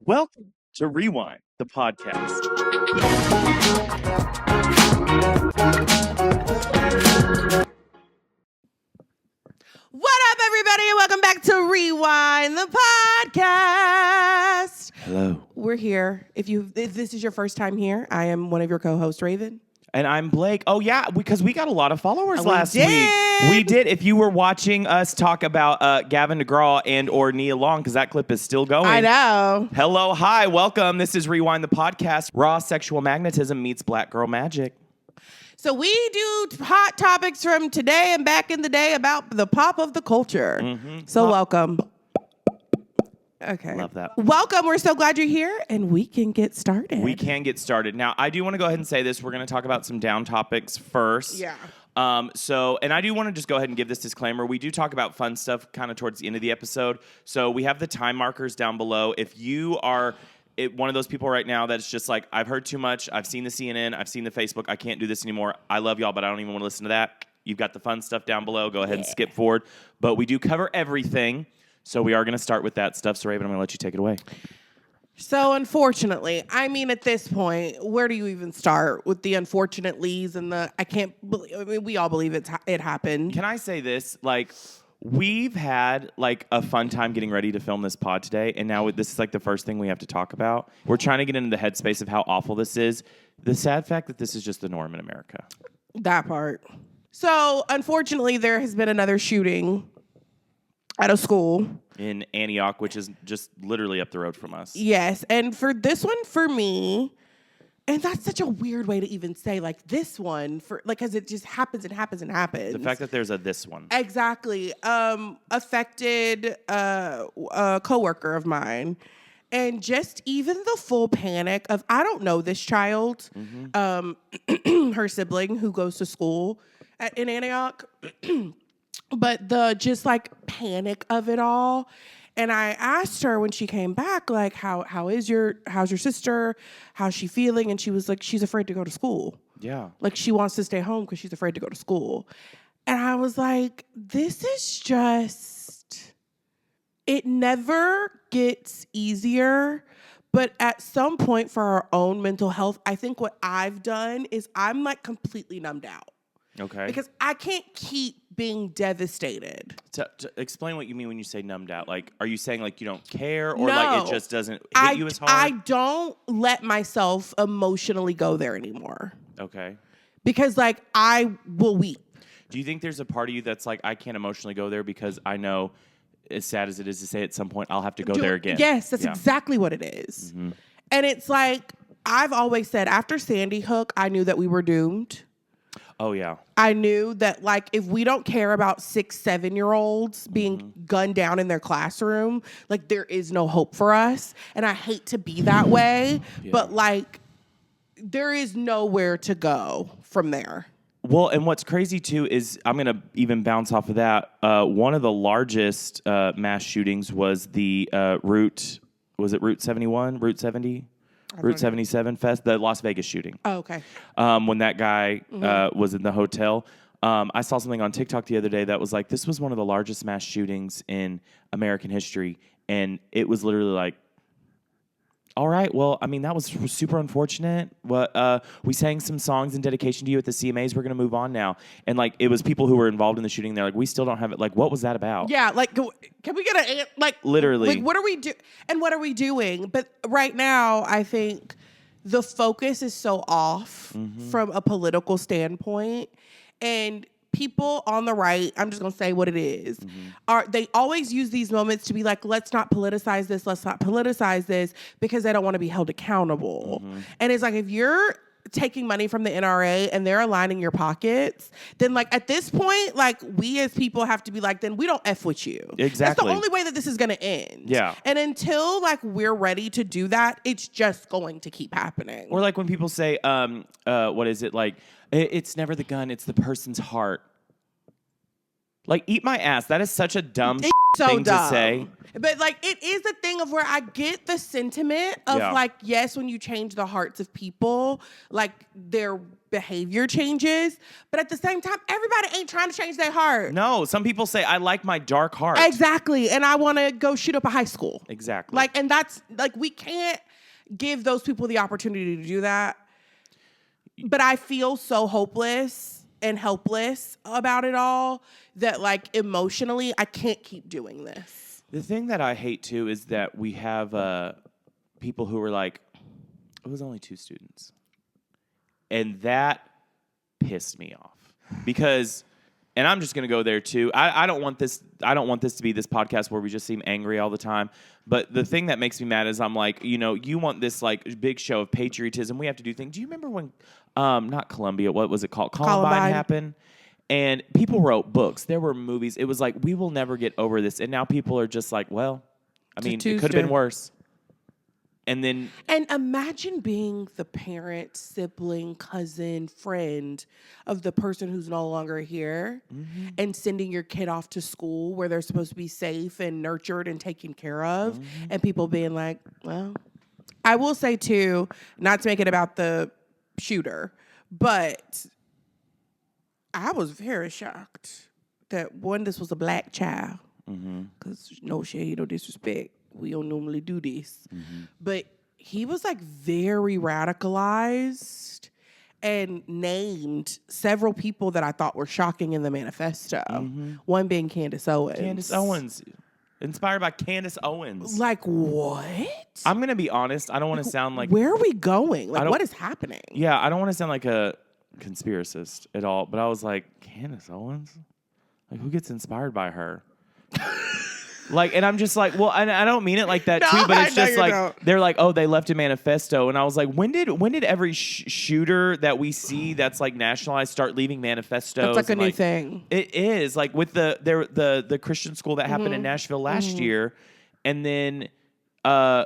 Welcome to Rewind, the podcast. What up, everybody, and welcome back to Rewind, the podcast. Hello. We're here. If this is your first time here, I am one of your co-hosts, Raven. And I'm Blake. Oh, yeah, because we got a lot of followers last did. week. We did. If you were watching us talk about Gavin DeGraw and or Nia Long, because that clip is still going. I know. Hello, hi, welcome. This is Rewind, the podcast. Raw sexual magnetism meets black girl magic. So we do hot topics from today and back in the day about the pop of the culture. Mm-hmm. So welcome. Okay. Love that. Welcome. We're so glad you're here, and we can get started. We can get started. Now, I do want to go ahead and say this. We're going to talk about some down topics first. Yeah. And I do want to just go ahead and give this disclaimer. We do talk about fun stuff kind of towards the end of the episode. So we have the time markers down below. If you are one of those people right now that's just like, I've heard too much. I've seen the CNN. I've seen the Facebook. I can't do this anymore. I love y'all, but I don't even want to listen to that. You've got the fun stuff down below. Go ahead and skip forward. But we do cover everything. So we are going to start with that stuff. So, Raven, I'm going to let you take it away. So, unfortunately, I mean, at this point, where do you even start with the unfortunately's and the I can't believe? I mean, we all believe it happened. Can I say this? Like, we've had like a fun time getting ready to film this pod today, and now this is like the first thing we have to talk about. We're trying to get into the headspace of how awful this is. The sad fact that this is just the norm in America. That part. So, unfortunately, there has been another shooting at a school in Antioch, which is just literally up the road from us. Yes. And for this one, for me, and that's such a weird way to even say, like, this one, for like, because it just happens and happens and happens. The fact that there's a this one. Exactly. Affected a coworker of mine. And just even the full panic of, I don't know this child, her sibling who goes to school in Antioch. But the just like panic of it all. And I asked her when she came back, like, how's your sister? How's she feeling? And she was like, she's afraid to go to school. Yeah. Like she wants to stay home because she's afraid to go to school. And I was like, this is just, it never gets easier. But at some point for our own mental health, I think what I've done is I'm like completely numbed out. Okay. Because I can't keep being devastated. To explain what you mean when you say numbed out. Like, are you saying like you don't care or like it just doesn't hit you as hard? I don't let myself emotionally go there anymore. Okay. Because like I will weep. Do you think there's a part of you that's like, I can't emotionally go there because I know, as sad as it is to say, at some point I'll have to go there again? Yes, that's exactly what it is. Mm-hmm. And it's like, I've always said, after Sandy Hook, I knew that we were doomed. Oh, yeah. I knew that, like, if we don't care about 6, 7-year-olds being gunned down in their classroom, like, there is no hope for us. And I hate to be that way, but, like, there is nowhere to go from there. Well, and what's crazy, too, is I'm going to even bounce off of that. One of the largest mass shootings was the Route 71? Route 70? Route 77 Fest, the Las Vegas shooting. Oh, okay. When that guy was in the hotel. I saw something on TikTok the other day that was like, this was one of the largest mass shootings in American history. And it was literally like, all right, well, I mean, that was super unfortunate. We sang some songs in dedication to you at the CMAs. We're going to move on now. And, like, it was people who were involved in the shooting. They're like, we still don't have it. Like, what was that about? Yeah, like, can we get literally. Like, what are we what are we doing? But right now, I think the focus is so off from a political standpoint. And people on the right, I'm just going to say what it is, they always use these moments to be like, let's not politicize this, because they don't want to be held accountable. And it's like, if you're taking money from the NRA and they're aligning your pockets, then like at this point, like we as people have to be like, then we don't F with you. Exactly. That's the only way that this is going to end. Yeah. And until like we're ready to do that, it's just going to keep happening. Or like when people say, what is it? Like, it's never the gun, it's the person's heart. Like, eat my ass. That is such a dumb so thing dumb to say. But like, it is a thing of where I get the sentiment of like, yes, when you change the hearts of people, like their behavior changes. But at the same time, everybody ain't trying to change their heart. No, some people say, I like my dark heart. Exactly. And I want to go shoot up a high school. Exactly. Like, and that's like, we can't give those people the opportunity to do that. But I feel so hopeless and helpless about it all that like emotionally, I can't keep doing this. The thing that I hate, too, is that we have people who are like, it was only 2 students. And that pissed me off. Because, and I'm just going to go there, too. I don't want this to be this podcast where we just seem angry all the time. But the thing that makes me mad is I'm like, you know, you want this, like, big show of patriotism. We have to do things. Do you remember when, not Columbia, what was it called? Columbine happened? And people wrote books. There were movies. It was like, we will never get over this. And now people are just like, well, I mean, it could have been worse. And imagine being the parent, sibling, cousin, friend of the person who's no longer here and sending your kid off to school where they're supposed to be safe and nurtured and taken care of. And people being like, well, I will say too, not to make it about the shooter, but I was very shocked that this was a black child. Because no shade, no disrespect. We don't normally do this. But he was like very radicalized and named several people that I thought were shocking in the manifesto. One being Candace Owens. Candace Owens. Inspired by Candace Owens. Like, what? I'm going to be honest. I don't want to sound like... Where are we going? Like, what is happening? Yeah, I don't want to sound like a conspiracist at all, but I was like, Candace Owens? Like, who gets inspired by her? Like, and I'm just like, well, I don't mean it like that too, but it's just like, they're like, oh, they left a manifesto. And I was like, when did every shooter that we see that's like nationalized start leaving manifestos? That's like a new thing. It is. Like with the Christian school that happened in Nashville last year. And then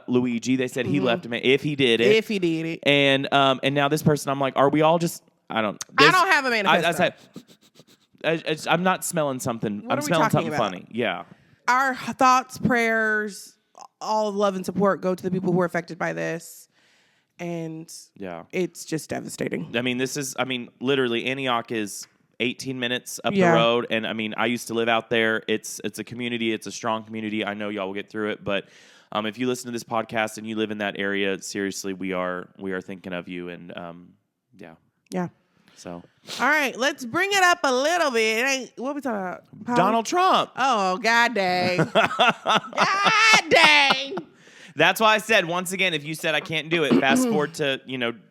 Luigi, they said he left him if he did it. If he did it. And now this person, I'm like, are we all just, I don't have a manifesto. I'm not smelling something. I'm smelling something funny. Yeah. Our thoughts, prayers, all love and support go to the people who are affected by this. And it's just devastating. I mean, literally, Antioch is 18 minutes up the road. And I mean, I used to live out there. It's a community. It's a strong community. I know y'all will get through it. But if you listen to this podcast and you live in that area, seriously, we are thinking of you. And Yeah. So, all right, let's bring it up a little bit. What are we talking about? Donald Trump. Oh, God dang. God dang. That's why I said, once again, if you said I can't do it, fast forward to,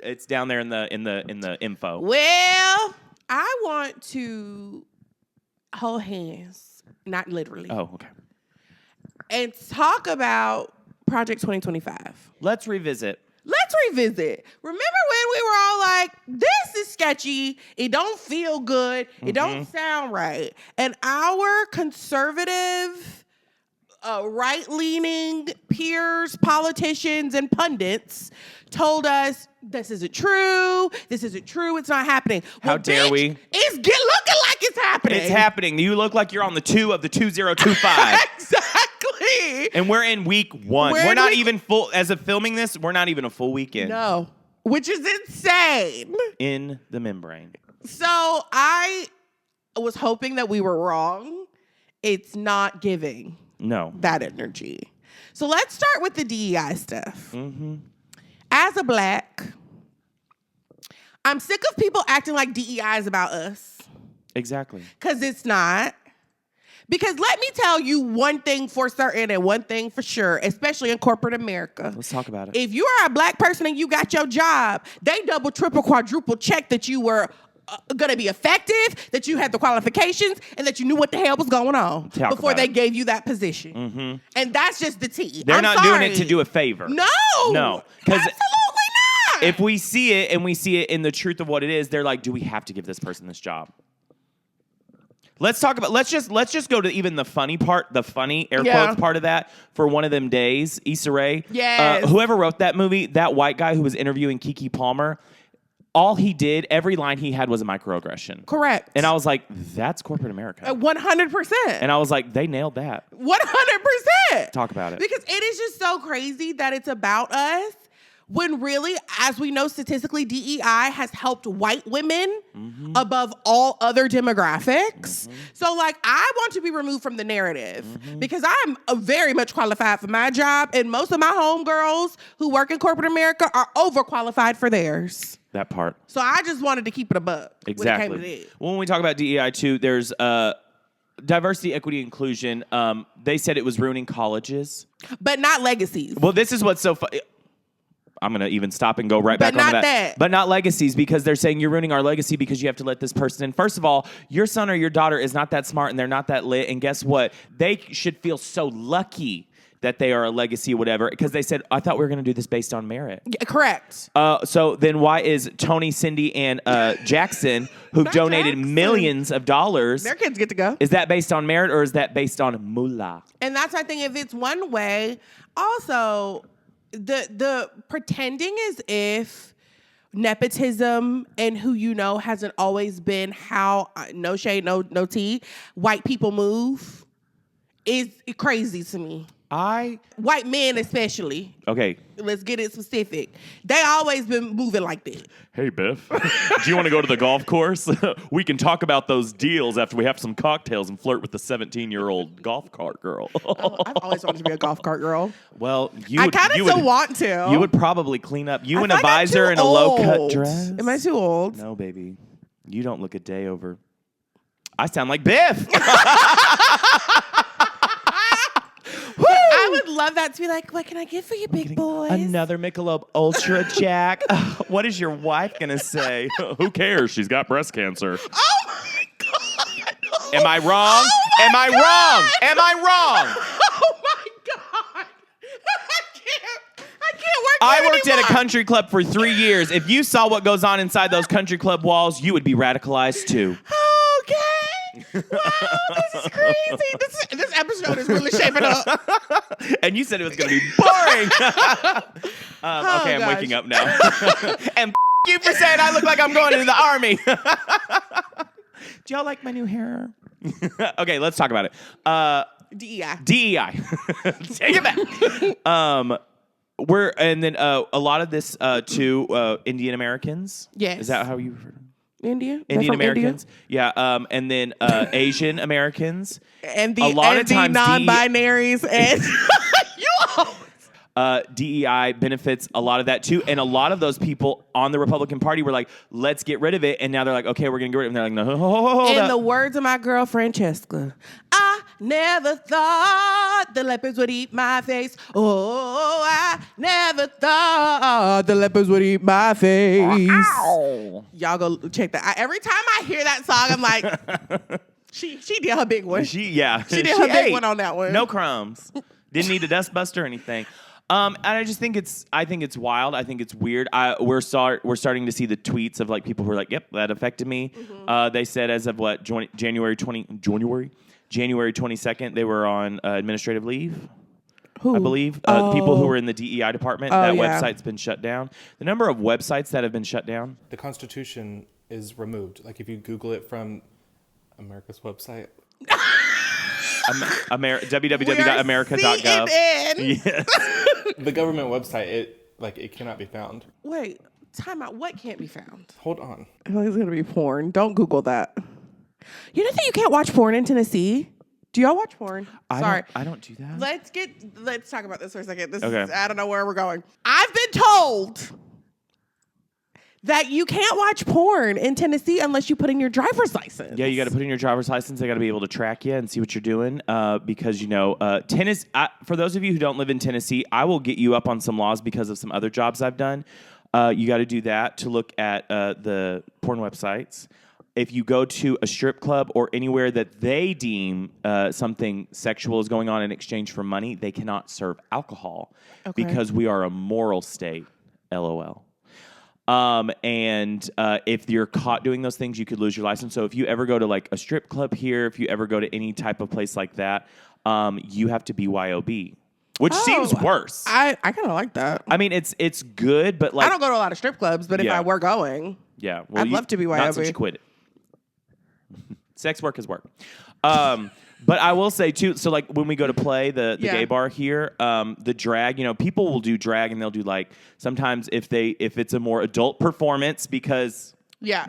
it's down there in the info. Well, I want to hold hands, not literally. Oh, okay. And talk about Project 2025. Let's revisit. Remember when we were all like, this is sketchy, it don't feel good, it don't sound right. And our conservative, right-leaning peers, politicians, and pundits told us, this isn't true, it's not happening. How dare we? It's looking like it's happening. It's happening. You look like you're on the 2 of the 2025. Exactly. And we're in week 1. We're not even full, as of filming this, we're not even a full weekend. No. Which is insane. In the membrane. So I was hoping that we were wrong. It's not giving that energy. So let's start with the DEI stuff. As a black, I'm sick of people acting like DEI is about us. Exactly. Because it's not. Because let me tell you one thing for certain and one thing for sure, especially in corporate America. Let's talk about it. If you are a black person and you got your job, they double, triple, quadruple check that you were going to be effective, that you had the qualifications, and that you knew what the hell was going on before they gave you that position. And that's just the tea. They're not doing it to do a favor. No. Because absolutely not. If we see it and we see it in the truth of what it is, they're like, do we have to give this person this job? Let's just go to even the funny part, the funny air quotes part of that for one of them days. Issa Rae. Yes. Whoever wrote that movie, that white guy who was interviewing Keke Palmer, all he did, every line he had was a microaggression. Correct. And I was like, that's corporate America. 100%. And I was like, they nailed that. 100%. Talk about it. Because it is just so crazy that it's about us when really, as we know statistically, DEI has helped white women above all other demographics. So, like, I want to be removed from the narrative because I'm very much qualified for my job, and most of my homegirls who work in corporate America are overqualified for theirs. That part. So I just wanted to keep it a buck. Exactly. When it came to that. When we talk about DEI too, there's diversity, equity, inclusion. They said it was ruining colleges, but not legacies. Well, this is what's so funny. I'm going to even stop and go right back on that. But not legacies, because they're saying you're ruining our legacy because you have to let this person in. First of all, your son or your daughter is not that smart and they're not that lit. And guess what? They should feel so lucky that they are a legacy or whatever, because they said, I thought we were going to do this based on merit. Yeah, correct. So then why is Tony, Cindy, and Jackson, who donated millions of dollars, their kids get to go? Is that based on merit or is that based on moolah? And that's, I think, if it's one way, also, the pretending as if nepotism and who you know hasn't always been how, no shade, no tea, white people move is crazy to me. White men especially. Okay. Let's get it specific. They always been moving like that. Hey, Biff, do you want to go to the golf course? We can talk about those deals after we have some cocktails and flirt with the 17-year-old golf cart girl. I've always wanted to be a golf cart girl. Well, I kind of still want to. You would probably clean up. You in a visor and a low-cut dress. Am I too old? No, baby. You don't look a day over. I sound like Biff. I would love that to be like, what can I get for you, big boys? Another Michelob Ultra, Jack. What is your wife going to say? Who cares? She's got breast cancer. Oh, my God. Am I wrong? Am I wrong? Am I wrong? Oh, my God. I can't work there I worked anymore. at a country club for 3 years. If you saw what goes on inside those country club walls, you would be radicalized too. Okay. Wow, this is crazy. This episode is really shaping up. And you said it was going to be boring. Okay, I'm waking up now. And you for saying I look like I'm going into the army. Do y'all like my new hair? Okay, let's talk about it. DEI. Take it back. A lot of this to Indian Americans. Yes. Is that how you refer to them? Indian Americans, India? Yeah, and then Asian Americans, and the non-binaries, and DEI benefits a lot of that too, and a lot of those people on the Republican Party were like, "Let's get rid of it," and now they're like, "Okay, we're gonna get rid of it." And they're like, "No, hold in up." the words of my girl Francesca, I never thought the leopards would eat my face. Oh, I never thought the leopards would eat my face. Ow. Y'all go check that. Every time I hear that song, I'm like, she did her big one. She did her big one on that one. No crumbs. Didn't need a dust buster or anything. And I just think I think it's wild. I think it's weird. We're starting to see the tweets of like people who are like, "Yep, that affected me." Mm-hmm. They said as of January 22nd, they were on administrative leave. Who? I believe people who were in the DEI department. Website's been shut down. The number of websites that have been shut down. The Constitution is removed. Like if you Google it from America's website. www.america.gov. Yes. The government website, it cannot be found. Wait, time out. What can't be found? Hold on. I feel like it's gonna be porn. Don't Google that. You know that you can't watch porn in Tennessee? Do y'all watch porn? Sorry, I don't do that. Let's talk about this for a second. Okay. I don't know where we're going. I've been told that you can't watch porn in Tennessee unless you put in your driver's license. Yeah, you got to put in your driver's license. They got to be able to track you and see what you're doing. Because, Tennessee, for those of you who don't live in Tennessee, I will get you up on some laws because of some other jobs I've done. You got to do that to look at the porn websites. If you go to a strip club or anywhere that they deem something sexual is going on in exchange for money, they cannot serve alcohol because we are a moral state. LOL. And if you're caught doing those things, you could lose your license. So if you ever go to like a strip club here, if you ever go to any type of place like that, you have to BYOB. which seems worse. I kind of like that. I mean, it's good, but like I don't go to a lot of strip clubs, but if I were going, well, I'd love to be not since you quit it. Sex work is work. But I will say too, so like when we go to play the gay bar here, the drag, people will do drag and they'll do like sometimes if it's a more adult performance because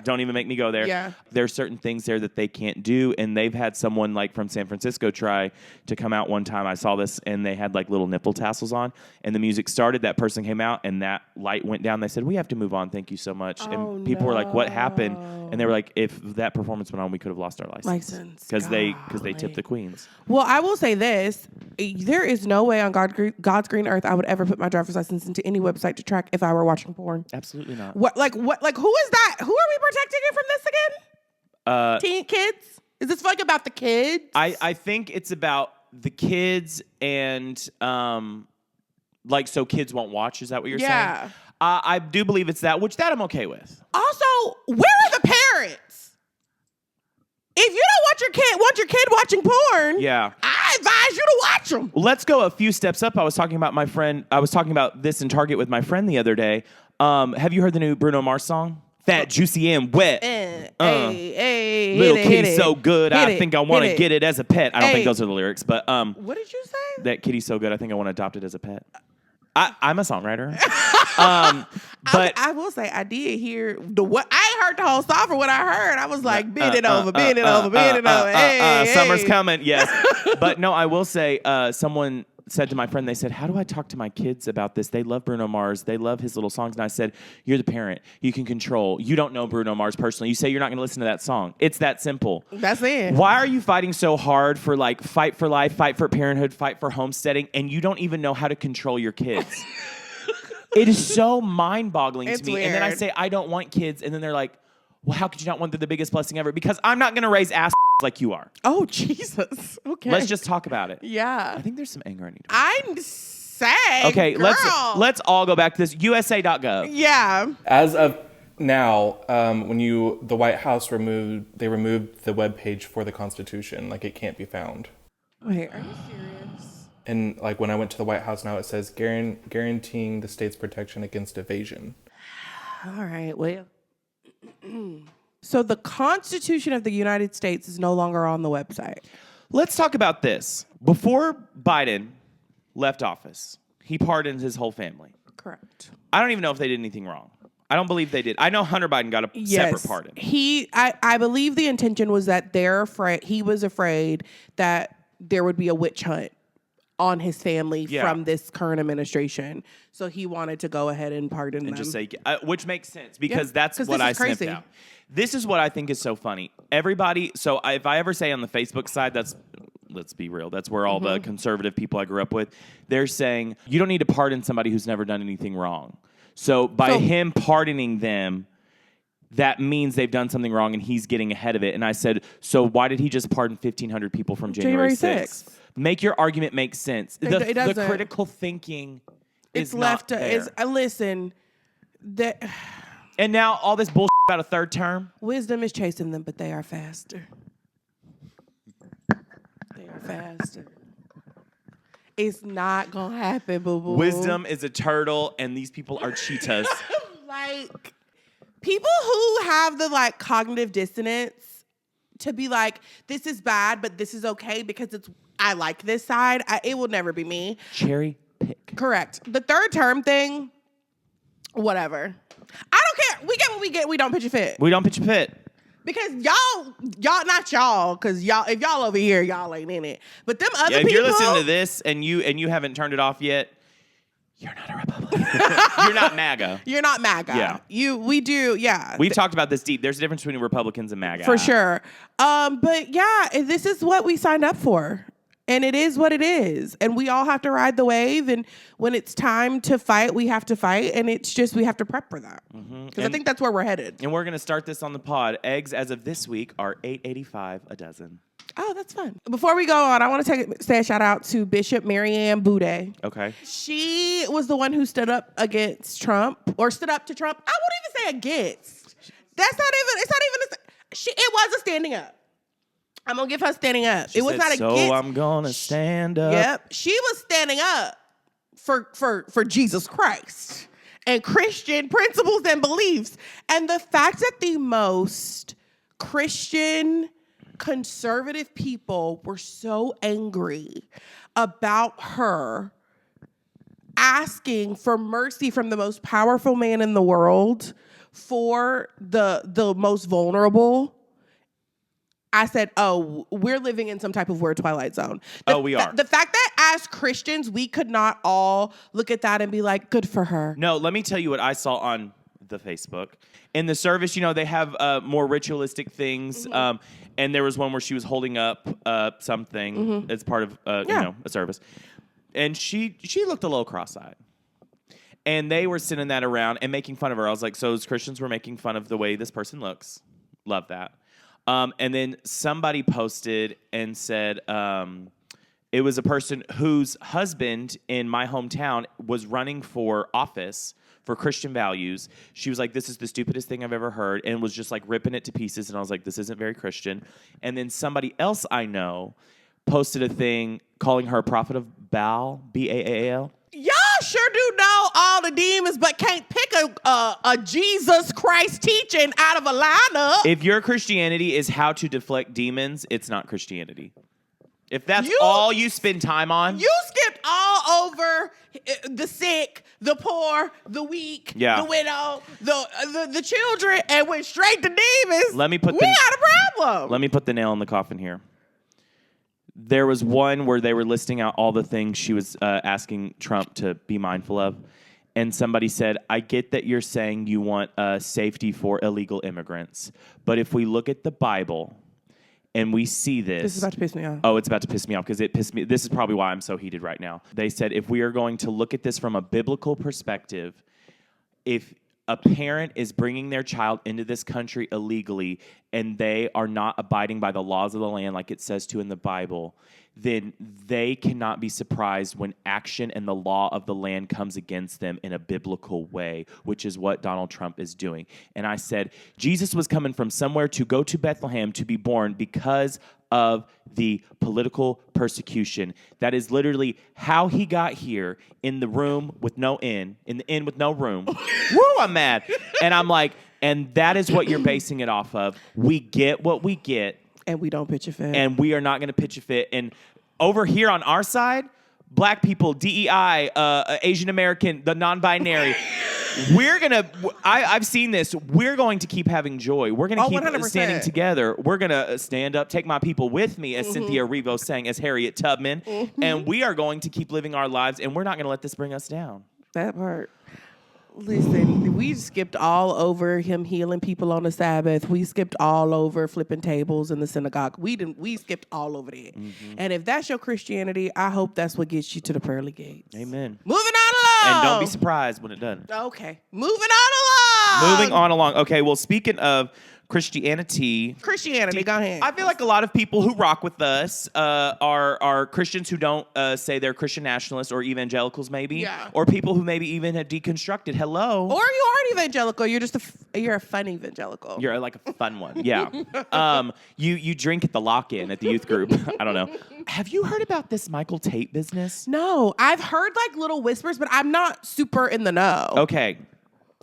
don't even make me go there. Yeah. There's certain things there that they can't do, and they've had someone like from San Francisco try to come out one time. I saw this, and they had like little nipple tassels on, and the music started. That person came out, and that light went down. They said, "We have to move on. Thank you so much." And people were like, "What happened?" And they were like, "If that performance went on, we could have lost our license because they tipped the queens." Well, I will say this: there is no way on God's green earth I would ever put my driver's license into any website to track if I were watching porn. Absolutely not. What? Who is that? Who are we protecting it from this again? Teen kids? Is this like about the kids? I think it's about the kids and so kids won't watch. Is that what you're saying? I do believe it's that, which I'm okay with. Also, where are the parents? If you don't want your kid watching porn, I advise you to watch them. Let's go a few steps up. I was talking about this in Target with my friend the other day. Have you heard the new Bruno Mars song? Fat, juicy, and wet. Little kitty so good, I think I want to get it as a pet. I don't think those are the lyrics, but what did you say? That kitty's so good, I think I want to adopt it as a pet. I'm a songwriter. But I will say I did hear I heard the whole song for what I heard. I was like, bend it over, bend it over, bend it over. Summer's coming, yes. But no, I will say someone said to my friend, they said, "How do I talk to my kids about this? They love Bruno Mars. They love his little songs." And I said, "You're the parent. You can control. You don't know Bruno Mars personally. You say you're not going to listen to that song. It's that simple." That's it. Why are you fighting so hard for like fight for life, fight for parenthood, fight for homesteading, and you don't even know how to control your kids? It is so mind-boggling to me. Weird. And then I say, "I don't want kids." And then they're like, "Well, how could you not want the biggest blessing ever?" Because I'm not going to raise ass like you are. Oh, Jesus. Okay. Let's just talk about it. Yeah. I think there's some anger I need to I'm saying, okay, girl. let's all go back to this. USA.gov. Yeah. As of now, when the White House removed the webpage for the Constitution, like it can't be found. Wait, are you serious? And like when I went to the White House now, it says guaranteeing the state's protection against evasion. All right, well. So the Constitution of the United States is no longer on the website. Let's talk about this. Before Biden left office, he pardoned his whole family. Correct. I don't even know if they did anything wrong. I don't believe they did. I know Hunter Biden got a separate pardon. I believe the intention was that he was afraid that there would be a witch hunt on his family from this current administration. So he wanted to go ahead and pardon them. And just say, which makes sense because that's what I sniffed out. This is what I think is so funny. Everybody, so if I ever say on the Facebook side, let's be real, that's where all the conservative people I grew up with, they're saying, you don't need to pardon somebody who's never done anything wrong. So by him pardoning them, that means they've done something wrong and he's getting ahead of it. And I said, so why did he just pardon 1,500 people from January 6th? Make your argument make sense. The critical thinking is not there. Listen, and now all this bullshit about a third term? Wisdom is chasing them, but they are faster. They are faster. It's not going to happen, boo-boo. Wisdom is a turtle, and these people are cheetahs. Like, people who have the, cognitive dissonance to be like, this is bad, but this is okay because I like this side, it will never be me. Cherry pick. Correct. The third term thing, whatever. I don't care. We get what we get. We don't pitch a fit. We don't pitch a fit. Because y'all, not y'all, because if y'all over here, y'all ain't in it. But them other people. If you're listening to this and you haven't turned it off yet, you're not a Republican. You're not MAGA. You're not MAGA. Yeah. We do, yeah. We talked about this deep. There's a difference between Republicans and MAGA. For sure. But yeah, this is what we signed up for. And it is what it is. And we all have to ride the wave. And when it's time to fight, we have to fight. And it's just, we have to prep for that. Because I think that's where we're headed. And we're going to start this on the pod. Eggs, as of this week, are $8.85 a dozen. Oh, that's fun. Before we go on, I want to say a shout out to Bishop Marianne Boudet. Okay. She was the one who stood up against Trump, or stood up to Trump. I won't even say against. That's not even, it's not even, it was a standing up. I'm gonna give her standing up. She it was said, not so against. I'm gonna stand up. Yep, she was standing up for Jesus Christ and Christian principles and beliefs. And the fact that the most Christian conservative people were so angry about her asking for mercy from the most powerful man in the world for the most vulnerable, I said, oh, we're living in some type of weird Twilight Zone. We are. The fact that as Christians, we could not all look at that and be like, good for her. No, let me tell you what I saw on the Facebook. In the service, they have more ritualistic things. And there was one where she was holding up something as part of a service. And she looked a little cross-eyed. And they were sending that around and making fun of her. I was like, so as Christians were making fun of the way this person looks. Love that. And then somebody posted and said it was a person whose husband in my hometown was running for office for Christian values. She was like, this is the stupidest thing I've ever heard, and was just like ripping it to pieces. And I was like, this isn't very Christian. And then somebody else I know posted a thing calling her a prophet of Baal, Baal. Y'all sure do know all the demons, but can't pick a Jesus Christ teaching out of a lineup. If your Christianity is how to deflect demons, it's not Christianity. If that's all you spend time on. You skipped all over the sick, the poor, the weak, the widow, the children, and went straight to demons. We got a problem. Let me put the nail in the coffin here. There was one where they were listing out all the things she was asking Trump to be mindful of. And somebody said, I get that you're saying you want safety for illegal immigrants. But if we look at the Bible and we see this. This is about to piss me off. Oh, it's about to piss me off because it pissed me. This is probably why I'm so heated right now. They said if we are going to look at this from a biblical perspective, if a parent is bringing their child into this country illegally and they are not abiding by the laws of the land like it says to in the Bible, then they cannot be surprised when action and the law of the land comes against them in a biblical way, which is what Donald Trump is doing. And I said, Jesus was coming from somewhere to go to Bethlehem to be born because of the political persecution. That is literally how he got here, in the room with no inn, in the inn with no room. Woo, I'm mad. And I'm like, and that is what you're basing it off of. We get what we get. And we don't pitch a fit. And we are not going to pitch a fit. And over here on our side, Black people, DEI, Asian American, the non-binary, we're going to, I've seen this, we're going to keep having joy. We're going to keep 100%. standing together. We're going to stand up, take my people with me, as Cynthia Erivo sang, as Harriet Tubman. And we are going to keep living our lives, and we're not going to let this bring us down. That part. Listen, we skipped all over him healing people on the Sabbath. We skipped all over flipping tables in the synagogue. We skipped all over that. And if that's your Christianity, I hope that's what gets you to the pearly gates. Amen. Moving on along. And don't be surprised when it doesn't. Okay. Moving on along. Moving on along. Okay, well, speaking of Christianity, go ahead. I feel like a lot of people who rock with us are Christians who don't say they're Christian nationalists or evangelicals, maybe, or people who maybe even have deconstructed. Hello, or you are an evangelical. You're just you're a fun evangelical. You're like a fun one, yeah. You drink at the lock-in at the youth group. I don't know. Have you heard about this Michael Tait business? No, I've heard like little whispers, but I'm not super in the know. Okay,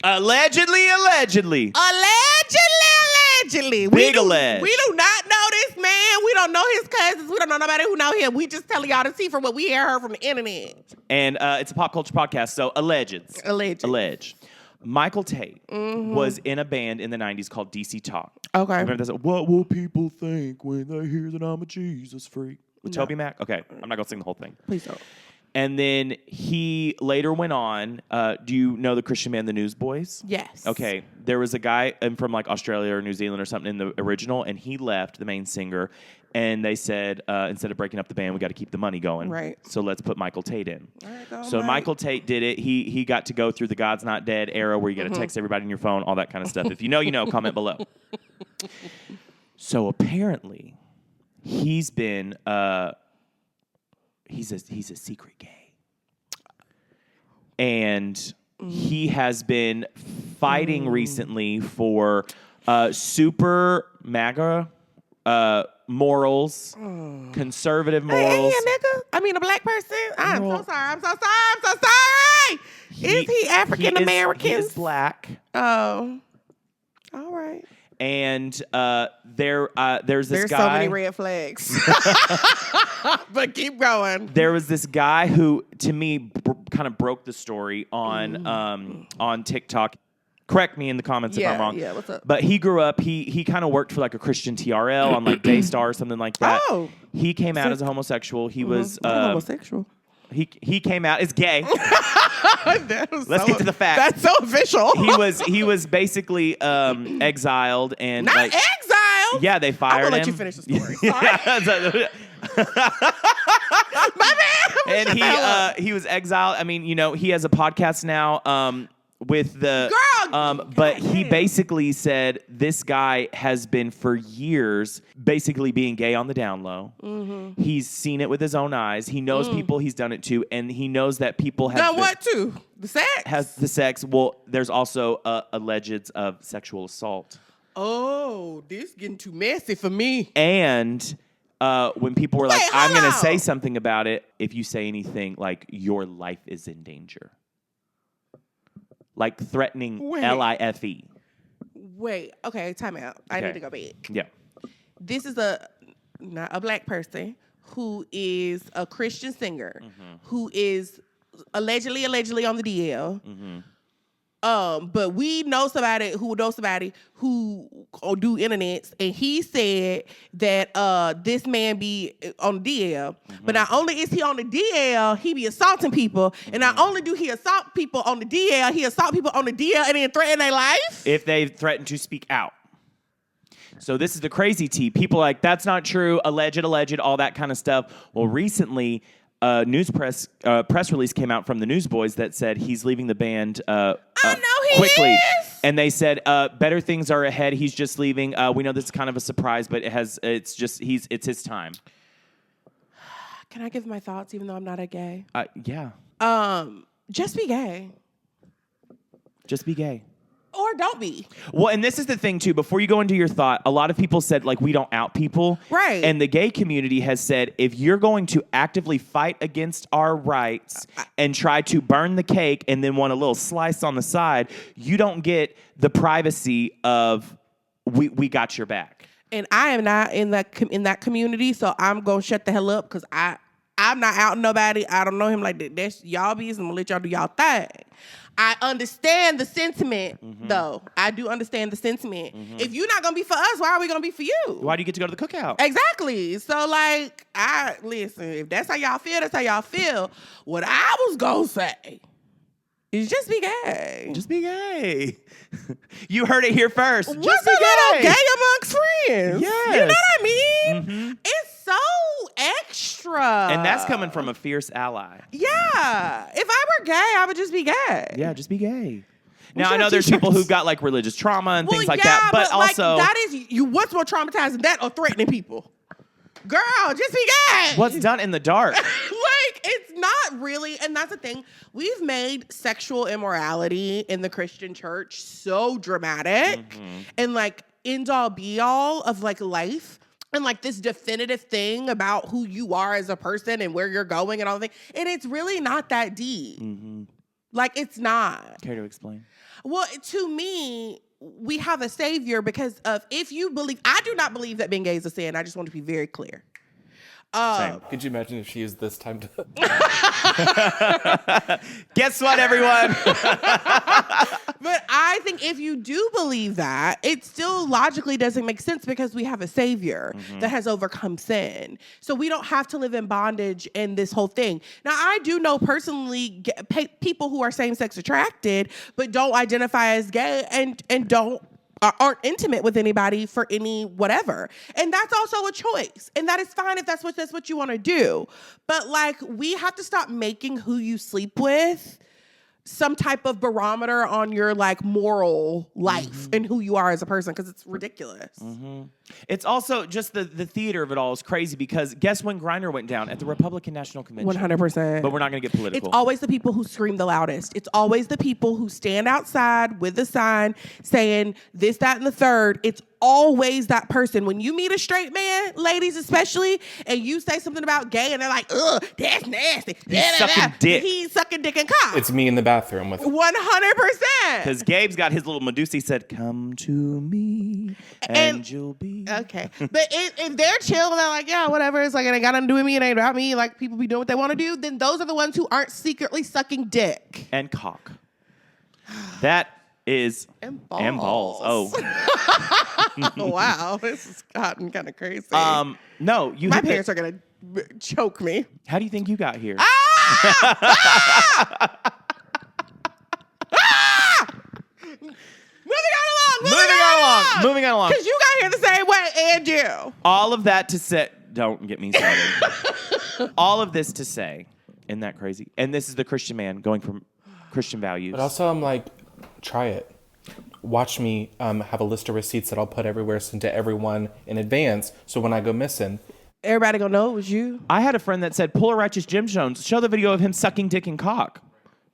allegedly. Big alleged. We do not know this man. We don't know his cousins. We don't know nobody who know him. We just telling y'all to see from what we heard from the internet. And it's a pop culture podcast, so alleged. Michael Tait was in a band in the 90s called DC Talk. Okay. Remember that? What will people think when they hear that I'm a Jesus freak? With Toby Mac? Okay, I'm not going to sing the whole thing. Please don't. And then he later went on. Do you know the Christian band, the Newsboys? Yes. Okay. There was a guy from like Australia or New Zealand or something in the original, and he left, the main singer, and they said, instead of breaking up the band, we got to keep the money going. Right. So let's put Michael Tait in. All right, so Michael Tait did it. He got to go through the God's Not Dead era where you got to text everybody in your phone, all that kind of stuff. If you know, you know. Comment below. So apparently, he's been... He's a secret gay. And he has been fighting recently for super MAGA morals, conservative morals. Hey, nigga. I mean, a black person. I'm so sorry. Is he African American? He is black. Oh, all right. And there's this guy. So many red flags. But keep going. There was this guy who, to me, kind of broke the story on TikTok. Correct me in the comments if I'm wrong. Yeah, what's up? But he grew up, he kind of worked for like a Christian TRL on like Daystar or something like that. Oh. He came out as a homosexual. He was homosexual. He came out as gay. Let's get to the facts. That's so official. He was basically exiled and Not like exiled. yeah, they fired him. I'm gonna let you finish the story. Sorry. My bad. And he was exiled. I mean, he has a podcast now with the but he basically said this guy has been for years basically being gay on the down low. Mm-hmm. He's seen it with his own eyes. He knows people he's done it to, and he knows that people have done what to? The sex? Has the sex. Well, there's also alleged of sexual assault. Oh, this is getting too messy for me. And when people were like, I'm going to say something about it, if you say anything, like, your life is in danger. Like threatening LIFE. Wait, okay, time out. I need to go back. Yeah. This is not a black person who is a Christian singer who is allegedly on the DL. Mm-hmm. But we know somebody who do internets, and he said that this man be on the DL. Mm-hmm. But not only is he on the DL, he be assaulting people. Mm-hmm. And not only do he assault people on the DL, he assault people on the DL and then threaten their life. If they threaten to speak out. So this is the crazy tea. People are like, that's not true, alleged, all that kind of stuff. Well, recently, press release came out from the Newsboys that said he's leaving the band quickly. Is. And they said better things are ahead. He's just leaving. We know this is kind of a surprise, but it's his time. Can I give my thoughts even though I'm not a gay? Yeah. Just be gay. Just be gay. Or don't be. Well, and this is the thing, too. Before you go into your thought, a lot of people said, like, we don't out people. Right. And the gay community has said, if you're going to actively fight against our rights and try to burn the cake and then want a little slice on the side, you don't get the privacy of we got your back. And I am not in that community, so I'm going to shut the hell up because I'm not outing nobody. I don't know him like that. That's y'all business. I'm going to let y'all do y'all thing. I understand the sentiment, though. I do understand the sentiment. Mm-hmm. If you're not going to be for us, why are we going to be for you? Why do you get to go to the cookout? Exactly. So, like, listen, if that's how y'all feel, that's how y'all feel. What I was going to say is just be gay. Just be gay. You heard it here first. What's just be a little gay amongst friends? Yes. You know what I mean? Mm-hmm. It's so extra. And that's coming from a fierce ally. Yeah. If I were gay, I would just be gay. Yeah, just be gay. Now, I know there's people who've got, like, religious trauma and things like that, but also... Like, that is... what's more traumatizing than that or threatening people? Girl, just be gay. What's done in the dark? Like, it's not really... And that's the thing. We've made sexual immorality in the Christian church so dramatic and, like, end-all, be-all of, like, life. And, like, this definitive thing about who you are as a person and where you're going and all the things. And it's really not that deep. Mm-hmm. Like, it's not. Care to explain? Well, to me, we have a savior because of if you believe... I do not believe that being gay is a sin. I just want to be very clear. Could you imagine if she used this time to... Guess what, everyone? But I think if you do believe that, it still logically doesn't make sense because we have a savior that has overcome sin. So we don't have to live in bondage in this whole thing. Now, I do know personally people who are same-sex attracted but don't identify as gay and aren't intimate with anybody for any whatever. And that's also a choice. And that is fine if that's what you want to do. But, like, we have to stop making who you sleep with some type of barometer on your, like, moral life and who you are as a person, because it's ridiculous. It's also just the theater of it all is crazy because guess when Grindr went down? At the Republican National Convention. 100%. But we're not going to get political. It's always the people who scream the loudest. It's always the people who stand outside with a sign saying this, that, and the third. It's always that person. When you meet a straight man, ladies especially, and you say something about gay, and they're like, ugh, that's nasty. He's sucking dick. He's sucking dick and cock. It's me in the bathroom with 100%. Because Gabe's got his little Medusa. He said, come to me and you'll be. Okay. But if they're chill and they're like, yeah, whatever, it's like, it ain't got nothing to do with me, it ain't about me, like people be doing what they want to do, then those are the ones who aren't secretly sucking dick. And cock. That is. And balls. And balls. Oh. Wow. This has gotten kind of crazy. No, you. My parents are going to choke me. How do you think you got here? Moving on along. Because you got here the same way, and you. All of that to say, don't get me started. All of this to say, isn't that crazy? And this is the Christian man going from Christian values. But also, I'm like, try it. Watch me have a list of receipts that I'll put everywhere, send to everyone in advance. So when I go missing, everybody gonna know it was you. I had a friend that said, pull a righteous Jim Jones. Show the video of him sucking dick and cock.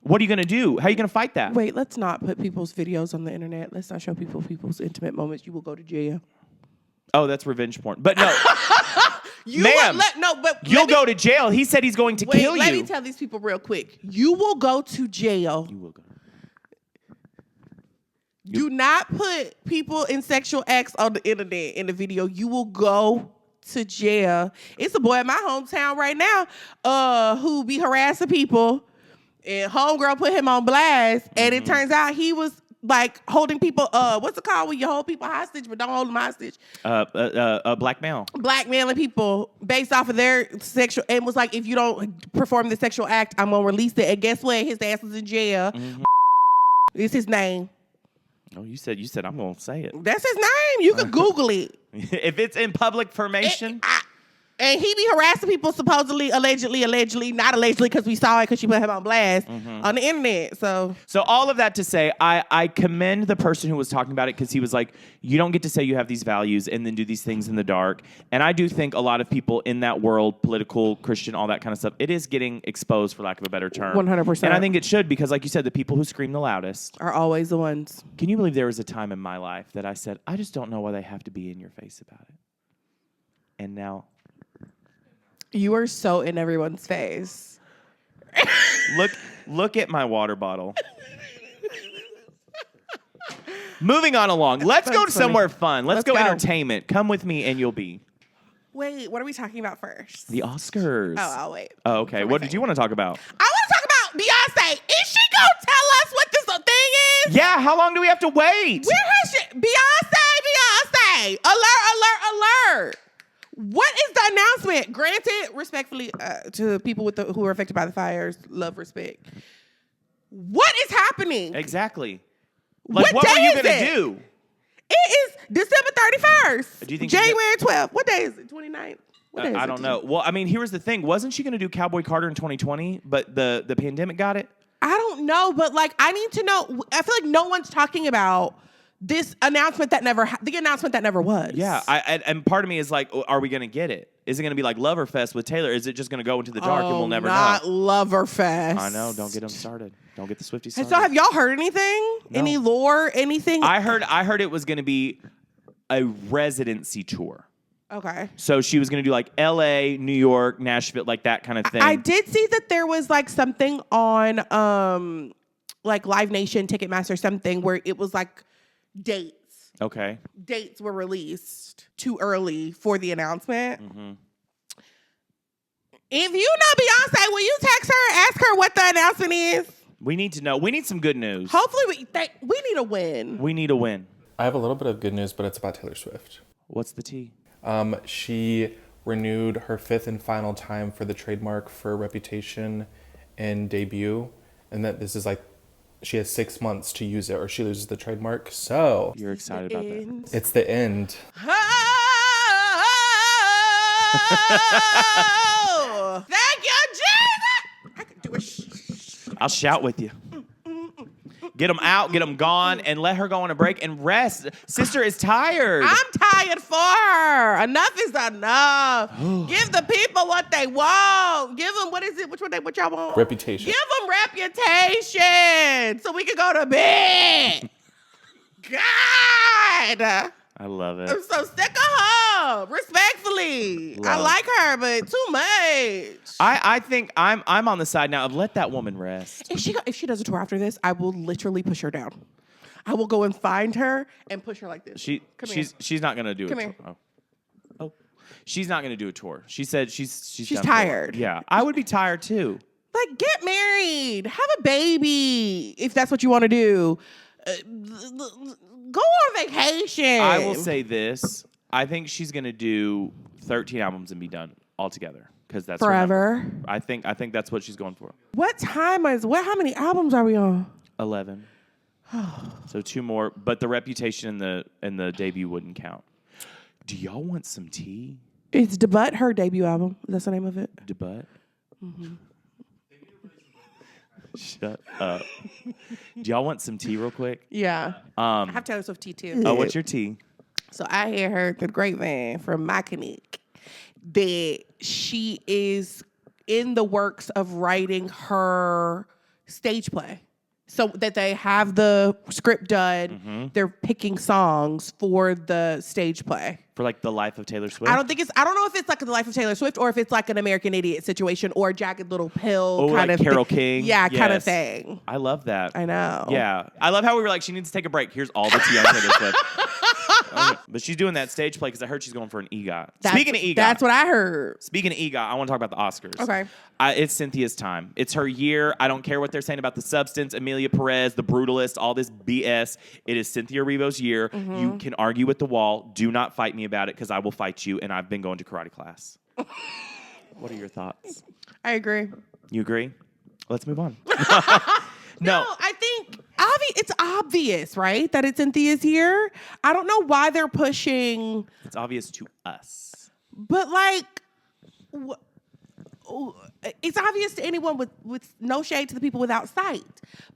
What are you gonna do? How are you gonna fight that? Wait, let's not put people's videos on the internet. Let's not show people's intimate moments. You will go to jail. Oh, that's revenge porn. But no. Ma'am, you'll go to jail. He said he's going to kill you. Let me tell these people real quick. You will go to jail. You will go. Do not put people in sexual acts on the internet in the video. You will go to jail. It's a boy in my hometown right now who be harassing people, and homegirl put him on blast, and it turns out he was like holding people, what's it called when you hold people hostage but don't hold them hostage? Blackmail. Blackmailing people based off of their sexual, and was like, if you don't perform the sexual act, I'm gonna release it. And guess what? His ass is in jail. Mm-hmm. It's his name. Oh, you said I'm gonna say it. That's his name. You can Google it. If it's in public formation. And he be harassing people supposedly, allegedly, not allegedly because we saw it because she put him on blast on the internet. So all of that to say, I commend the person who was talking about it because he was like, you don't get to say you have these values and then do these things in the dark. And I do think a lot of people in that world, political, Christian, all that kind of stuff, it is getting exposed, for lack of a better term. 100%. And I think it should because, like you said, the people who scream the loudest are always the ones. Can you believe there was a time in my life that I said, I just don't know why they have to be in your face about it. And now... You are so in everyone's face. Look at my water bottle. Moving on along. Let's go to somewhere fun. Let's go entertainment. Come with me and you'll be. Wait, what are we talking about first? The Oscars. Oh, I'll wait. Oh, okay. What did you want to talk about? I want to talk about Beyonce. Is she going to tell us what this thing is? Yeah, how long do we have to wait? Where has she? Beyonce. Alert. What is the announcement? Granted, respectfully, to people who are affected by the fires, love, respect. What is happening? Exactly. Like, what were you going to do? It is December 31st. Do you think January 12th. What day is it? 29th? What day is I don't know. Well, I mean, here's the thing. Wasn't she going to do Cowboy Carter in 2020, but the pandemic got it? I don't know, but like, I need to know. I feel like no one's talking about this announcement that never, the announcement that never was. Yeah, and part of me is like, are we going to get it? Is it going to be like Loverfest with Taylor? Is it just going to go into the dark and we'll never know? Not Loverfest. I know. Don't get them started. Don't get the Swifties started. So have y'all heard anything? No. Any lore? Anything? I heard it was going to be a residency tour. Okay. So she was going to do like L.A., New York, Nashville, like that kind of thing. I did see that there was like something on like Live Nation, Ticketmaster, something where it was like dates. Okay. Dates were released too early for the announcement. Mm-hmm. If you know Beyonce, will you text her, ask her what the announcement is? We need to know. We need some good news. Hopefully we need a win. We need a win. I have a little bit of good news, but it's about Taylor Swift. What's the tea? She renewed her 5th and final time for the trademark for Reputation and Debut, and that this is like she has 6 months to use it or she loses the trademark. So you're excited about that. It's the end. Oh, thank you, Jesus. I could do a I'll shout with you. Get them out, get them gone, and let her go on a break and rest. Sister is tired. I'm tired for her. Enough is enough. Give the people what they want. Give them, what is it? What y'all want? Reputation. Give them Reputation so we can go to bed. God. I love it. I'm so sick of her. Respectfully. I Love. like her, but too much. I think I'm on the side now of let that woman rest. If she does a tour after this, I will literally push her down. I will go and find her and push her like this. She's not gonna do Come a here. tour. Oh. She's not gonna do a tour. She said she's done for it. tired. Yeah, I would be tired too. Like, get married, have a baby if that's what you want to do. Go on vacation. I will say this: I think she's gonna do 13 albums and be done altogether because that's her forever. number. I think that's what she's going for. What time is what? How many albums are we on? 11. So 2 more, but the Reputation and the debut wouldn't count. Do y'all want some tea? It's Debut, her debut album. That's the name of it. Debut? Mm-hmm. Shut up. Do y'all want some tea real quick? Yeah. I have Taylor Swift tea too. Oh, what's your tea? So I hear her the grapevine from my clinic that she is in the works of writing her stage play. So that they have the script done, they're picking songs for the stage play. For like the life of Taylor Swift? I don't know if it's like the life of Taylor Swift or if it's like an American Idiot situation or Jagged Little Pill kind like of Carole King. Yeah, kind of Yes. thing. I love that. I know. Yeah. I love how we were like, she needs to take a break. Here's all the tea on Taylor Swift. But she's doing that stage play because I heard she's going for an EGOT. Speaking of EGOT. That's what I heard. Speaking of EGOT, I want to talk about the Oscars. Okay. It's Cynthia's time. It's her year. I don't care what they're saying about the substance, Amelia Perez, the brutalist, all this BS. It is Cynthia Erivo's year. You can argue with the wall. Do not fight me about it because I will fight you, and I've been going to karate class. What are your thoughts? I agree. You agree? Let's move on. No, I think it's obvious, right, that it's Cynthia's year. I don't know why they're pushing. It's obvious to us. But like, it's obvious to anyone with no shade to the people without sight,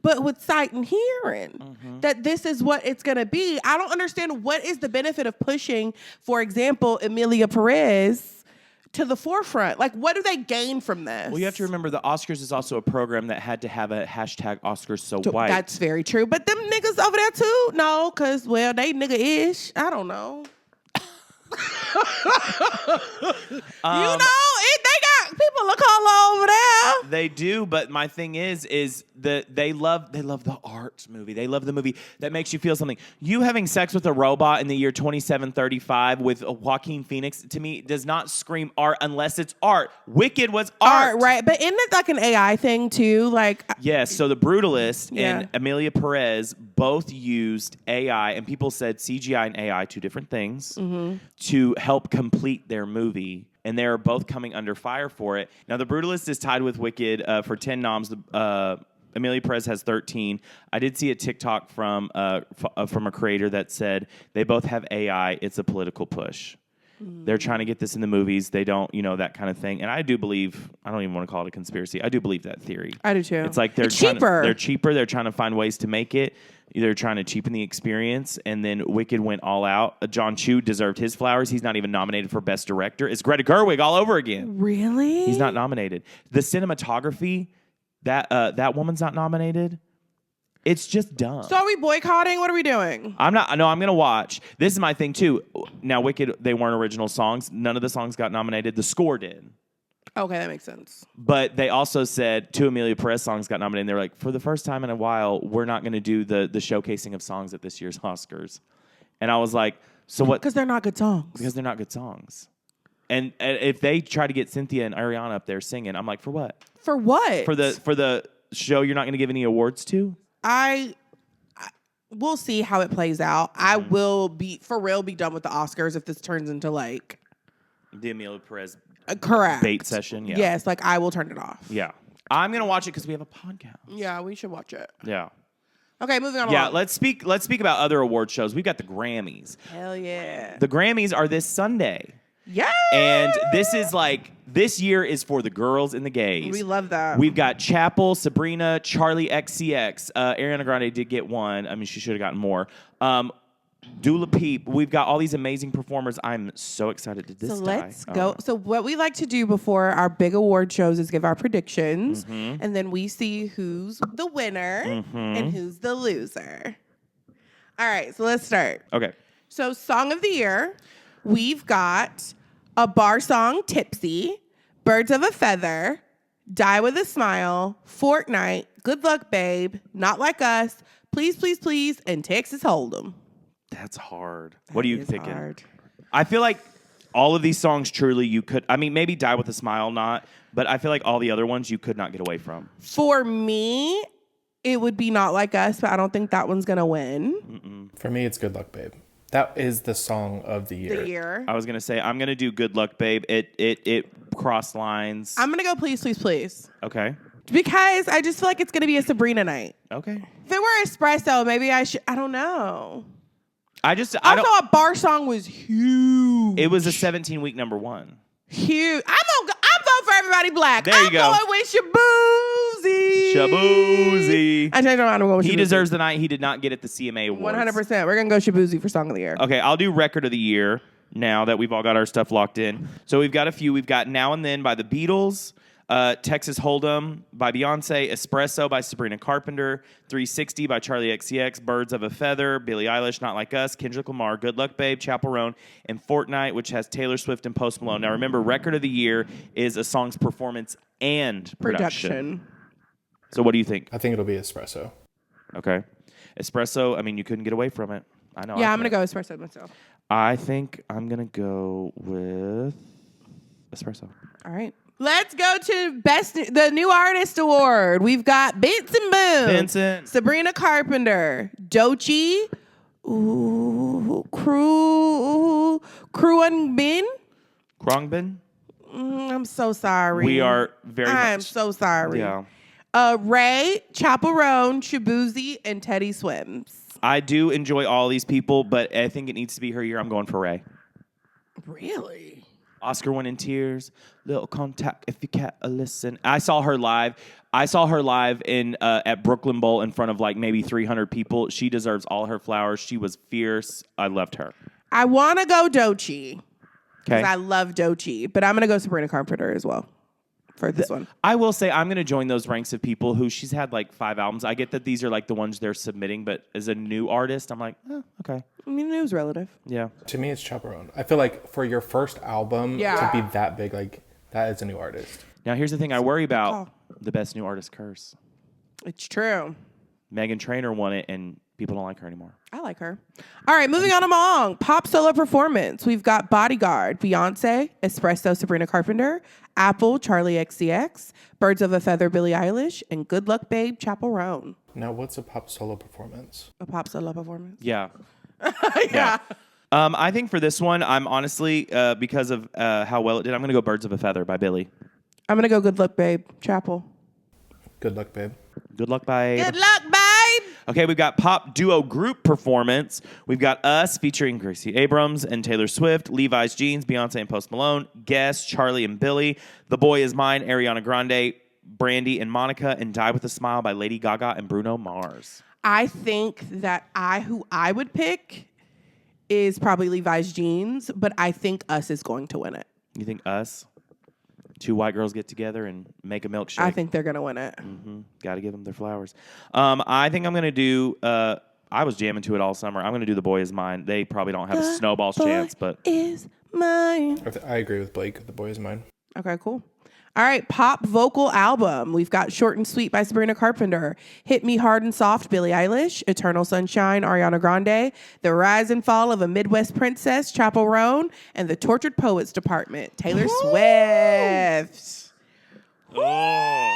but with sight and hearing that this is what it's going to be. I don't understand what is the benefit of pushing, for example, Amelia Perez to the forefront. Like, what do they gain from this? Well, you have to remember the Oscars is also a program that had to have a hashtag Oscars so white. That's very true. But them niggas over there too? No, because, well, they nigga-ish. I don't know. They got people of color over there. They do, but my thing is that they love the art movie. They love the movie that makes you feel something. You having sex with a robot in the year 2735 with Joaquin Phoenix, to me, does not scream art unless it's art. Wicked was art. Right? But isn't it like an AI thing too? Like, yes. So the Brutalist and Amelia Perez both used AI, and people said CGI and AI, two different things, to help complete their movie. And they're both coming under fire for it. Now, The Brutalist is tied with Wicked for 10 noms. Amelia Perez has 13. I did see a TikTok from a creator that said they both have AI. It's a political push. They're trying to get this in the movies. They don't, that kind of thing. And I do believe, I don't even want to call it a conspiracy. I do believe that theory. I do too. It's like they're cheaper. They're trying to find ways to make it. They're trying to cheapen the experience, and then Wicked went all out. John Chu deserved his flowers. He's not even nominated for Best Director. It's Greta Gerwig all over again. Really? He's not nominated. The cinematography, that woman's not nominated. It's just dumb. So are we boycotting? What are we doing? I'm going to watch. This is my thing, too. Now, Wicked, they weren't original songs. None of the songs got nominated. The score did. Okay, that makes sense. But they also said 2 Amelia Perez songs got nominated. And they were like, for the first time in a while, we're not going to do the showcasing of songs at this year's Oscars. And I was like, so what? Because they're not good songs. Because they're not good songs. And if they try to get Cynthia and Ariana up there singing, I'm like, for what? For what? For the show you're not going to give any awards to? We'll see how it plays out. I will be done with the Oscars if this turns into like the Amelia Perez correct bait session. Yeah. Yes, like I will turn it off. Yeah. I'm gonna watch it because we have a podcast. Yeah, we should watch it. Yeah. Okay, moving on. Yeah, let's speak about other award shows. We've got the Grammys. Hell yeah. The Grammys are this Sunday. Yeah. And this year is for the girls and the gays. We love that. We've got Chapel, Sabrina, Charlie XCX. Ariana Grande did get one. I mean, she should have gotten more. Dula Peep. We've got all these amazing performers. I'm so excited to this. So let's go. So what we like to do before our big award shows is give our predictions, and then we see who's the winner and who's the loser. All right, so let's start. Okay. So, song of the year, we've got a bar song, Tipsy, Birds of a Feather, Die with a Smile, Fortnite, Good Luck Babe, Not Like Us, Please, Please, Please, and Texas Hold'em. That's hard. What are you That is picking? hard. I feel like all of these songs truly you could, I mean, maybe Die with a Smile, not, but I feel like all the other ones you could not get away from. For me, it would be Not Like Us, but I don't think that one's going to win. For me, it's Good Luck Babe. That is the song of the year. I was going to say, I'm going to do Good Luck Babe. It crossed lines. I'm going to go Please, Please, Please. Okay. Because I just feel like it's going to be a Sabrina night. Okay. If it were Espresso, maybe I should, I don't know. I Also, don't, a bar song was huge. it was a 17-week number one. Huge. I'm voting for Everybody Black. There you go. I'm going with Shaboozey. Shaboozey. I changed my mind. I'm going with He Shaboozey. deserves the night he did not get at the CMA Awards. 100%. We're going to go Shaboozey for Song of the Year. Okay, I'll do Record of the Year now that we've all got our stuff locked in. So we've got a few. We've got Now and Then by the Beatles, Texas Hold'em by Beyonce, Espresso by Sabrina Carpenter, 360 by Charlie XCX, Birds of a Feather, Billie Eilish, Not Like Us, Kendrick Lamar, Good Luck Babe, Chappell Roan, and Fortnite, which has Taylor Swift and Post Malone. Now remember, Record of the Year is a song's performance and production. So what do you think? I think it'll be Espresso. Okay. Espresso, I mean, you couldn't get away from it. I know. Yeah, I'm going to go Espresso myself. I think I'm going to go with Espresso. All right. Let's go to the New Artist Award. We've got Benson Boone. Vincent. Sabrina Carpenter. Doechii. Kruangbin. Krongbin. I'm so sorry. We are very I'm much. so sorry. Yeah. Ray, Chappell Roan, Shaboozey, and Teddy Swims. I do enjoy all these people, but I think it needs to be her year. I'm going for Ray. Really? Oscar went in tears. Little contact if you can't listen. I saw her live. In at Brooklyn Bowl in front of like maybe 300 people. She deserves all her flowers. She was fierce. I loved her. I want to go Doechii. Okay. Because I love Doechii. But I'm going to go Sabrina Carpenter as well for this one. I will say I'm going to join those ranks of people who she's had like 5 albums. I get that these are like the ones they're submitting, but as a new artist, I'm like, okay. I mean, it was relative. Yeah. To me, it's Chaperone. I feel like for your first album to be that big, like that is a new artist. Now, here's the thing I worry about. The Best New Artist curse. It's true. Meghan Trainor won it, and people don't like her anymore. I like her. All right, moving on along. Pop solo performance. We've got Bodyguard, Beyonce, Espresso, Sabrina Carpenter, Apple, Charlie XCX, Birds of a Feather, Billie Eilish, and Good Luck Babe, Chappell Roan. Now, what's a pop solo performance? A pop solo performance? Yeah. Yeah. I think for this one, I'm honestly, because of how well it did, I'm going to go Birds of a Feather by Billie. I'm going to go Good Luck Babe, Chappell. Good luck, babe. Good luck, babe. Good luck, babe. Okay, we've got pop duo group performance. We've got Us featuring Gracie Abrams and Taylor Swift, Levi's Jeans, Beyonce and Post Malone, Guess, Charlie and Billie, The Boy Is Mine, Ariana Grande, Brandy and Monica, and Die With a Smile by Lady Gaga and Bruno Mars. I think that who I would pick is probably Levi's Jeans, but I think Us is going to win it. You think Us? 2 white girls get together and make a milkshake. I think they're going to win it. Mm-hmm. Got to give them their flowers. I think I'm going to do, I was jamming to it all summer. I'm going to do The Boy Is Mine. They probably don't have a snowball's chance, but. Is mine. I agree with Blake. The Boy Is Mine. Okay, cool. All right, pop vocal album. We've got Short and Sweet by Sabrina Carpenter, Hit Me Hard and Soft, Billie Eilish, Eternal Sunshine, Ariana Grande, The Rise and Fall of a Midwest Princess, Chappell Roan, and The Tortured Poets Department, Taylor Swift. Oh.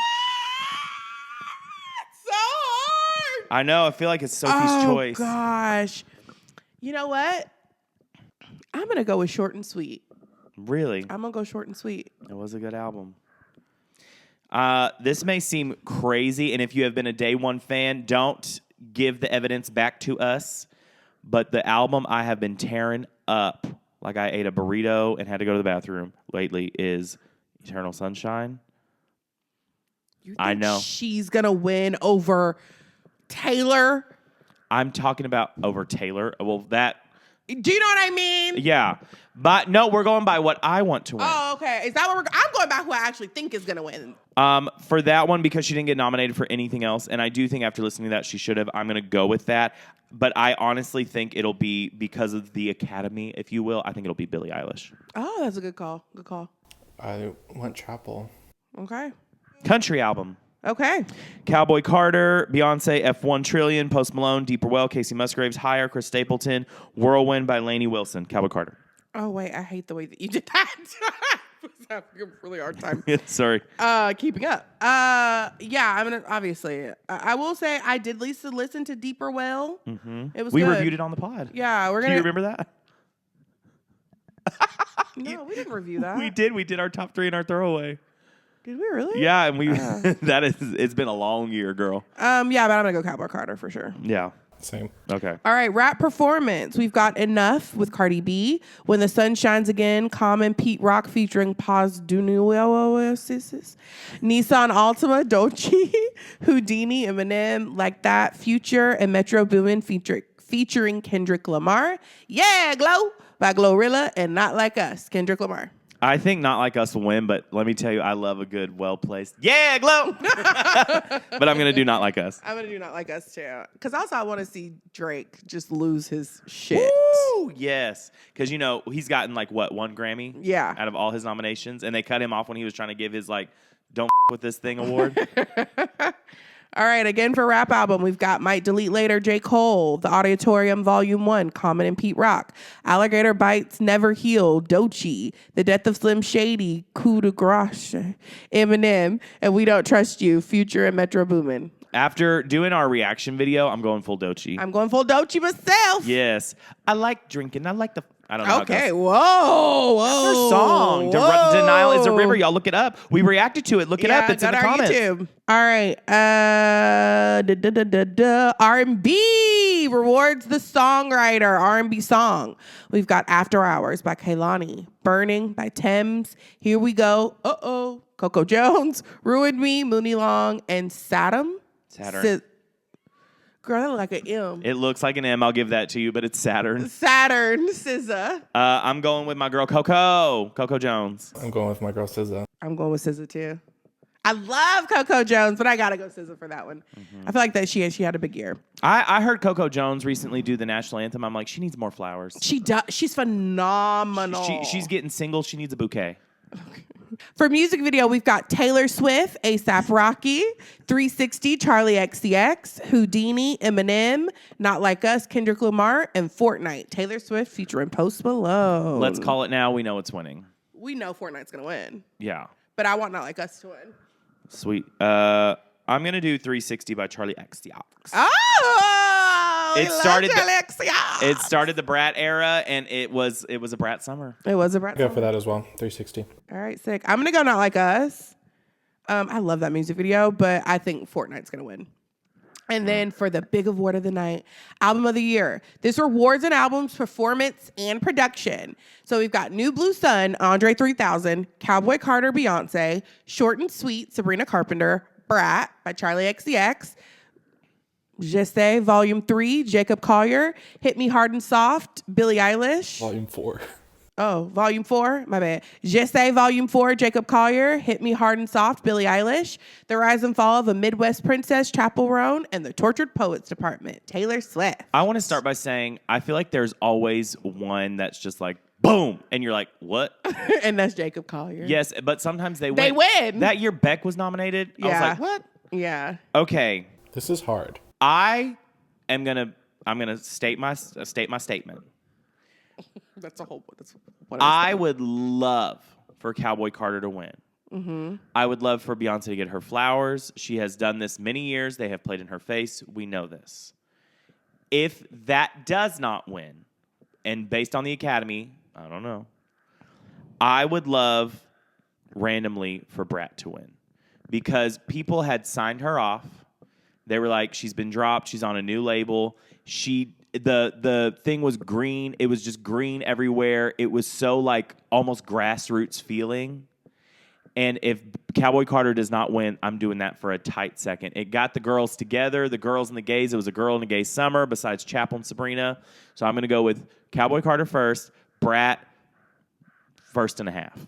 So hard. I know. I feel like it's Sophie's choice. Oh, gosh. You know what? I'm going to go with Short and Sweet. Really? I'm going to go Short and Sweet. It was a good album. This may seem crazy, and if you have been a day one fan, don't give the evidence back to us. But the album I have been tearing up, like I ate a burrito and had to go to the bathroom lately, is Eternal Sunshine. You think I know. she's going to win over Taylor? I'm talking about over Taylor. Well, that Do you know what I mean? Yeah. But no, we're going by what I want to win. Oh, okay. Is that what I'm going by who I actually think is going to win. For that one, because she didn't get nominated for anything else, and I do think after listening to that she should have, I'm going to go with that. But I honestly think it'll be because of the Academy, if you will. I think it'll be Billie Eilish. Oh, that's a good call. Good call. I went Chapel. Okay. Country album. Okay. Cowboy Carter, Beyonce, F1 Trillion, Post Malone, Deeper Well, Casey Musgraves, Higher, Chris Stapleton, Whirlwind by Lainey Wilson. Cowboy Carter. Oh, wait. I hate the way that you did that. It's having a really hard time. Sorry. Keeping up. Yeah, I'm going to, obviously. I will say I did listen to Deeper Well. Mm-hmm. It was We good. reviewed it on the pod. Yeah, we're going Do to. you remember that? No, we didn't review that. We did. We did our top 3 and our throwaway. Did we really? Yeah, and we it's been a long year, girl. Yeah, but I'm going to go Cowboy Carter for sure. Yeah. Same. Okay. All right, rap performance. We've got Enough with Cardi B, When the Sun Shines Again, Common, Pete Rock featuring Paz Dunuosis, Nissan Altima, Dolce, Houdini, Eminem, Like That, Future, and Metro Boomin featuring Kendrick Lamar. Yeah, Glow by Glorilla, and Not Like Us, Kendrick Lamar. I think Not Like Us will win, but let me tell you, I love a good, well-placed, yeah, Glow! But I'm going to do Not Like Us. I'm going to do Not Like Us, too. Because also I want to see Drake just lose his shit. Woo! Yes. Because, he's gotten, 1 Grammy? Yeah. Out of all his nominations, and they cut him off when he was trying to give his, Don't with This Thing award. All right, again for rap album, we've got Might Delete Later, J. Cole, The Auditorium Volume 1, Common and Pete Rock, Alligator Bites, Never Heal, Doechii, The Death of Slim Shady, Coup de Grace, Eminem, and We Don't Trust You, Future and Metro Boomin. After doing our reaction video, I'm going full Doechii. I'm going full Doechii myself. Yes. I like drinking. I like I don't know how it Okay, goes. whoa. That's her song. Denial is a River. Y'all look it up. We reacted to it. Look it up. It's in the comments. YouTube. All right. R&B rewards the songwriter. R&B song. We've got After Hours by Kehlani. Burning by Thames. Here We Go. Uh-oh. Coco Jones. Ruined Me. Mooney Long. And Saturn. Girl, that look like an M. It looks like an M. I'll give that to you, but it's Saturn. Saturn. SZA. I'm going with my girl Coco Jones. I'm going with my girl SZA. I'm going with SZA too. I love Coco Jones, but I gotta go SZA for that one. Mm-hmm. I feel like that she had a big year. I heard Coco Jones recently do the national anthem. I'm like, she needs more flowers. She does. She's phenomenal. She's getting single. She needs a bouquet. For music video, we've got Taylor Swift, A$AP Rocky, 360, Charlie XCX, Houdini, Eminem, Not Like Us, Kendrick Lamar, and Fortnite. Taylor Swift featuring Post Malone. Let's call it now. We know it's winning. We know Fortnite's gonna win. Yeah. But I want Not Like Us to win. Sweet. I'm gonna do 360 by Charlie XCX. Oh, It started Charlie XCX. It started the Brat era, and it was a Brat summer. It was a Brat. Go for that as well. 360. All right, sick. I'm gonna go Not Like Us. I love that music video, but I think Fortnite's gonna win. And then for the big award of the night, album of the year. This rewards an album's performance and production. So we've got New Blue Sun, Andre 3000, Cowboy Carter, Beyonce, Short and Sweet, Sabrina Carpenter, Brat by Charlie XCX, Je Sais, Volume 3, Jacob Collier, Hit Me Hard and Soft, Billie Eilish. Volume 4. Oh, Volume 4? My bad. Je Sais, Volume 4, Jacob Collier, Hit Me Hard and Soft, Billie Eilish, The Rise and Fall of a Midwest Princess, Chappell Roan, and The Tortured Poets Department, Taylor Swift. I want to start by saying I feel like there's always one that's just like, boom, and you're like, what? And that's Jacob Collier. Yes, but sometimes they win. They win. That year Beck was nominated. I was Yeah. like, what? Yeah. Okay. This is hard. I'm gonna state my statement. That's what I would love for Cowboy Carter to win. Mm-hmm. I would love for Beyonce to get her flowers. She has done this many years. They have played in her face. We know this. If that does not win, and based on the Academy, I don't know, I would love randomly for Brat to win because people had signed her off. They were like, she's been dropped. She's on a new label. The thing was green. It was just green everywhere. It was so like almost grassroots feeling. And if Cowboy Carter does not win, I'm doing that for a tight second. It got the girls together, the girls and the gays. It was a girl and a gay summer besides Chappell and Sabrina. So I'm going to go with Cowboy Carter first, Brat first and a half.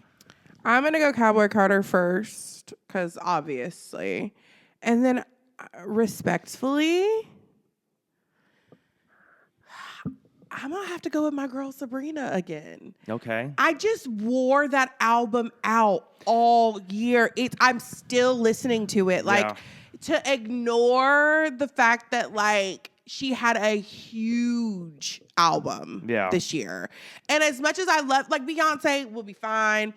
I'm going to go Cowboy Carter first, because obviously. And then respectfully, I'm going to have to go with my girl Sabrina again. Okay. I just wore that album out all year. I'm still listening to it. Like, to ignore the fact that, like, she had a huge album this year. And as much as I love, like, Beyonce will be fine.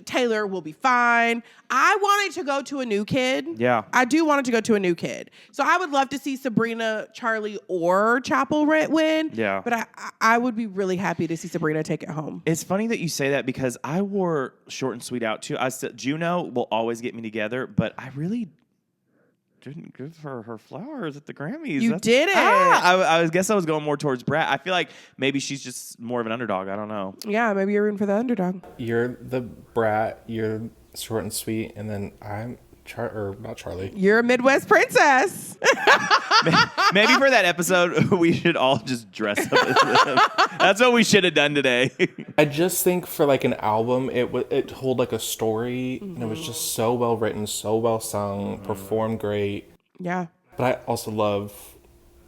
Taylor will be fine. I wanted to go to a new kid. Yeah. I do want it to go to a new kid. So I would love to see Sabrina, Charlie, or Chapel win. Yeah. But I would be really happy to see Sabrina take it home. It's funny that you say that because I wore Short and Sweet out too. Juno will always get me together, but I really didn't give her flowers at the Grammys. You didn't. I guess I was going more towards Brat. I feel like maybe she's just more of an underdog. I don't know. Yeah, maybe you're rooting for the underdog. You're the Brat, you're Short and Sweet, and then I'm not Charlie. You're a Midwest princess. Maybe for that episode, we should all just dress up as them. That's what we should have done today. I just think for like an album, it told like a story, and it was just so well written, so well sung, performed great. Yeah. But I also love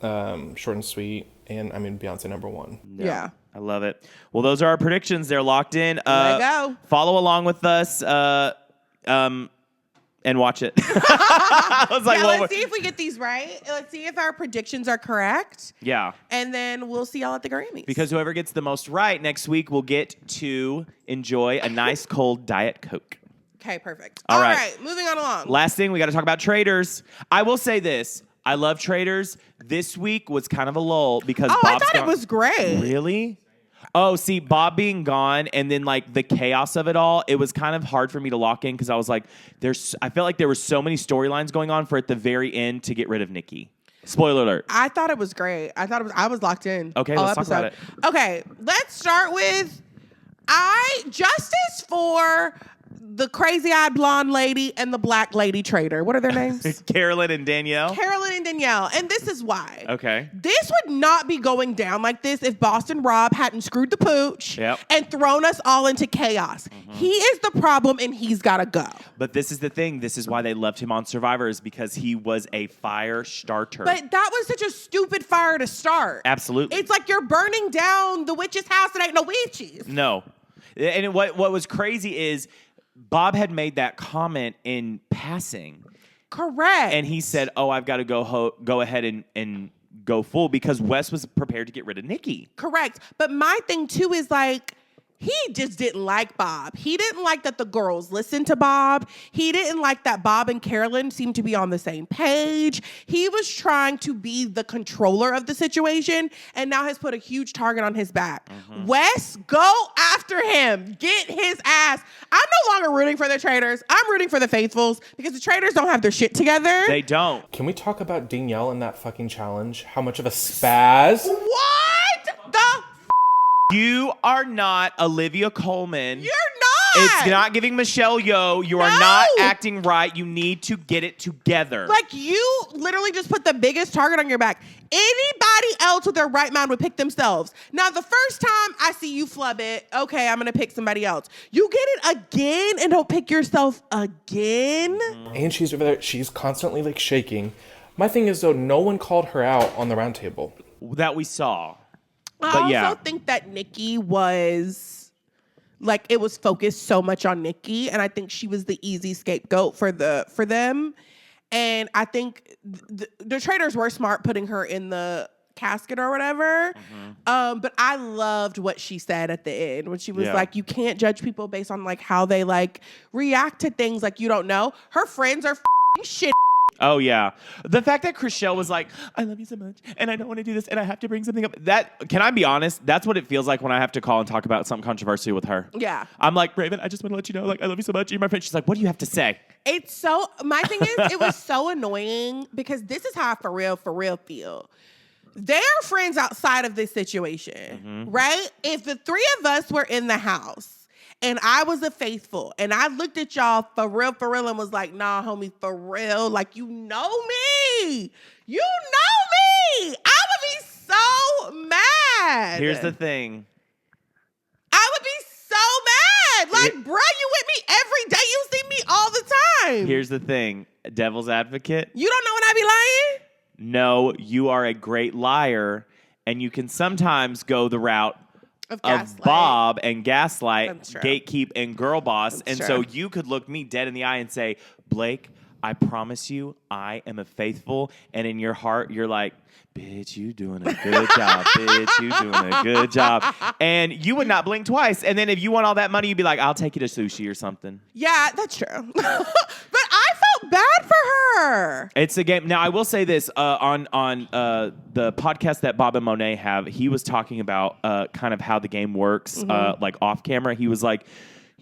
Short and Sweet, and I mean Beyonce #1. Yeah. I love it. Well, those are our predictions. They're locked in. There you go. Follow along with us. And watch it. I was like, let's see if we get these right. Let's see if our predictions are correct. Yeah. And then we'll see y'all at the Grammys. Because whoever gets the most right next week will get to enjoy a nice cold Diet Coke. Okay, perfect. All All right. right, moving on along. Last thing, we got to talk about Traitors. I will say this. I love Traitors. This week was kind of a lull because I Bob's thought gone. it was great. Really? Oh, see, Bob being gone and then like the chaos of it all, it was kind of hard for me to lock in because I was like, I felt like there were so many storylines going on for at the very end to get rid of Nikki. Spoiler alert. I thought it was great. I was locked in. Okay, all let's talk about episode. Okay, let's start with justice for the crazy-eyed blonde lady and the black lady traitor. What are their names? Carolyn and Danielle. Carolyn and Danielle. And this is why. Okay. This would not be going down like this if Boston Rob hadn't screwed the pooch and thrown us all into chaos. He is the problem and he's got to go. But this is the thing. This is why they loved him on Survivor, is because he was a fire starter. But that was such a stupid fire to start. Absolutely. It's like you're burning down the witch's house and ain't no witches. No. And what was crazy is Bob had made that comment in passing. Correct. And he said, oh, I've got to go ahead and go full because Wes was prepared to get rid of Nikki. Correct. But my thing, too, is like, he just didn't like Bob. He didn't like that the girls listened to Bob. He didn't like that Bob and Carolyn seemed to be on the same page. He was trying to be the controller of the situation and now has put a huge target on his back. Wes, go after him. Get his ass. I'm no longer rooting for the traitors. I'm rooting for the faithfuls because the traitors don't have their shit together. They don't. Can we talk about Danielle and that fucking challenge? How much of a spaz? What the You are not Olivia Colman. You're not. It's not giving Michelle Yeoh. You are not acting right. You need to get it together. Like, you literally just put the biggest target on your back. Anybody else with their right mind would pick themselves. Now, the first time I see you flub it, okay, I'm going to pick somebody else. You get it again and don't pick yourself again? And she's over there. She's constantly like shaking. My thing is, though, no one called her out on the round table. That we saw. I also think that Nikki was, like, it was focused so much on Nikki, and I think she was the easy scapegoat for them. And I think the traitors were smart putting her in the casket or whatever. But I loved what she said at the end when she was like, you can't judge people based on like how they like react to things like you don't know. Her friends are shit. Oh, yeah. The fact that Chriselle was like, I love you so much, and I don't want to do this, and I have to bring something up. That, can I be honest? That's what it feels like when I have to call and talk about something controversial with her. Yeah. I'm like, Raven, I just want to let you know, like, I love you so much. You're my friend. She's like, what do you have to say? It's so, my thing is, it was so annoying because this is how I for real feel. They're friends outside of this situation, right? If the three of us were in the house, and I was a faithful, and I looked at y'all for real, and was like, nah, homie, for real. Like, you know me. You know me. I would be so mad. Here's the thing. I would be so mad. Like, bruh, you with me every day. You see me all the time. Here's the thing. Devil's advocate. You don't know when I be lying? No, you are a great liar, and you can sometimes go the route of Bob and gaslight, gatekeep, and girl boss. So you could look me dead in the eye and say, Blake, I promise you, I am a faithful. And in your heart, you're like, bitch, you doing a good job. Bitch, you doing a good job. And you would not blink twice. And then if you want all that money, you'd be like, I'll take you to sushi or something. Yeah, that's true. But I felt bad for her. It's a game. Now, I will say this. On the podcast that Bob and Monet have, he was talking about kind of how the game works, like off camera. He was like,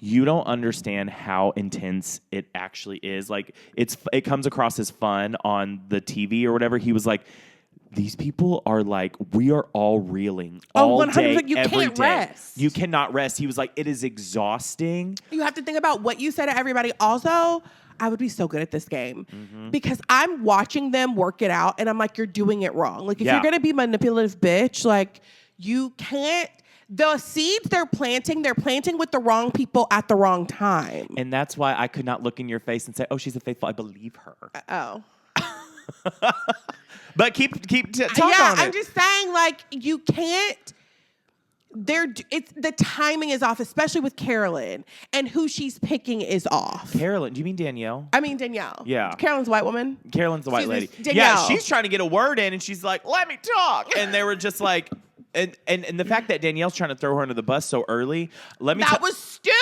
you don't understand how intense it actually is. Like, it comes across as fun on the TV or whatever. He was like, these people are like, we are all reeling all 100%, day, you every can't day. Rest. You cannot rest. He was like, it is exhausting. You have to think about what you say to everybody. Also, I would be so good at this game because I'm watching them work it out, and I'm like, you're doing it wrong. Like, if you're going to be manipulative bitch, like, you can't. The seeds they're planting with the wrong people at the wrong time. And that's why I could not look in your face and say, oh, she's a faithful. I believe her. Oh. But keep talk on it. I'm just saying, like, you can't. The timing is off, especially with Carolyn, and who she's picking is off. Carolyn, do you mean Danielle? I mean Danielle. Yeah. Carolyn's a white woman. Carolyn's the white lady. Danielle. Yeah, she's trying to get a word in, and she's like, let me talk. And they were just like, and the fact that Danielle's trying to throw her under the bus so early, that was stupid.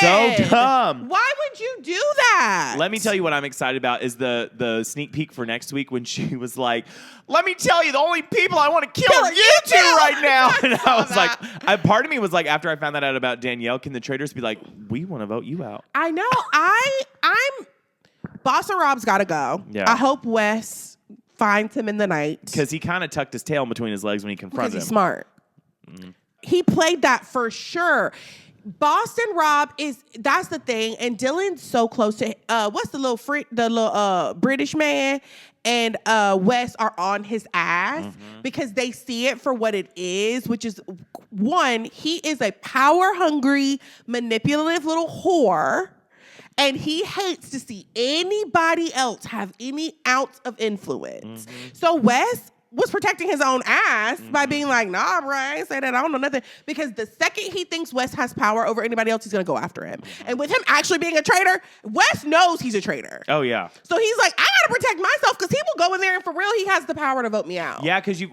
So dumb. Why would you do that? Let me tell you what I'm excited about is the sneak peek for next week when she was like, let me tell you, the only people I want to kill are you two right now. And I was like, part of me was like, after I found that out about Danielle, can the Traitors be like, we want to vote you out? I know. I'm Boss and Rob's got to go. Yeah. I hope Wes finds him in the night. Because he kind of tucked his tail in between his legs when he confronted him. Because he's smart. He played that for sure. Boston Rob that's the thing, and Dylan's so close to what's the little British man and Wes are on his ass because they see it for what it is, which is one, he is a power hungry, manipulative little whore, and he hates to see anybody else have any ounce of influence. So Wes was protecting his own ass by being like, nah, bro, I ain't say that. I don't know nothing. Because the second he thinks Wes has power over anybody else, he's going to go after him. And with him actually being a traitor, Wes knows he's a traitor. Oh, yeah. So he's like, I got to protect myself because he will go in there and for real, he has the power to vote me out. Yeah, because you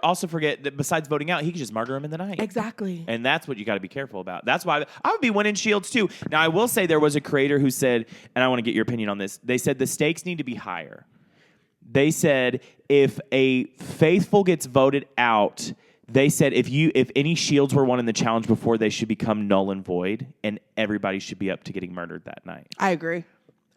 also forget that besides voting out, he could just murder him in the night. Exactly. And that's what you got to be careful about. That's why I would be winning shields too. Now, I will say there was a creator who said, and I want to get your opinion on this, they said the stakes need to be higher. They said if a faithful gets voted out, they said if any shields were won in the challenge before, they should become null and void, and everybody should be up to getting murdered that night. I agree.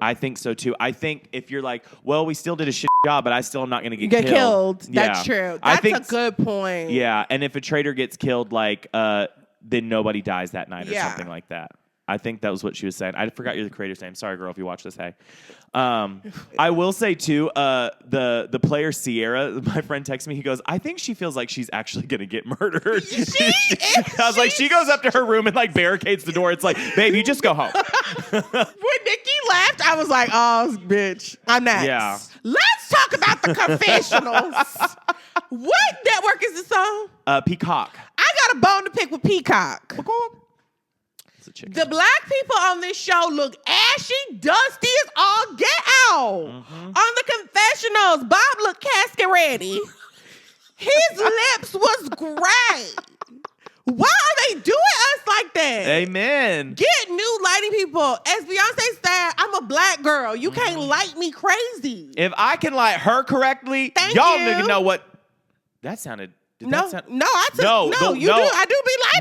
I think so too. I think if you're like, well, we still did a shit job, but I still am not going to get killed. Yeah. That's true. That's a good point. Yeah, and if a traitor gets killed, like then nobody dies that night or something like that. I think that was what she was saying. I forgot you're the creator's name. Sorry, girl, if you watch this. Hey, I will say too. The player Sierra, my friend, texted me. He goes, "I think she feels like she's actually gonna get murdered." I was like, she goes up to her room and like barricades the door. It's like, babe, you just go home. When Nikki left, I was like, "Oh, bitch, I'm next." Yeah. Let's talk about the confessionals. What network is this on? Peacock. I got a bone to pick with Peacock. The black people on this show look ashy, dusty as all get out. On the confessionals, Bob looked casket ready. His lips was gray. Why are they doing us like that? Amen. Get new lighting people. As Beyonce said, I'm a black girl. You can't light me crazy. If I can light her correctly, y'all nigga know what that sounded. I do be lighting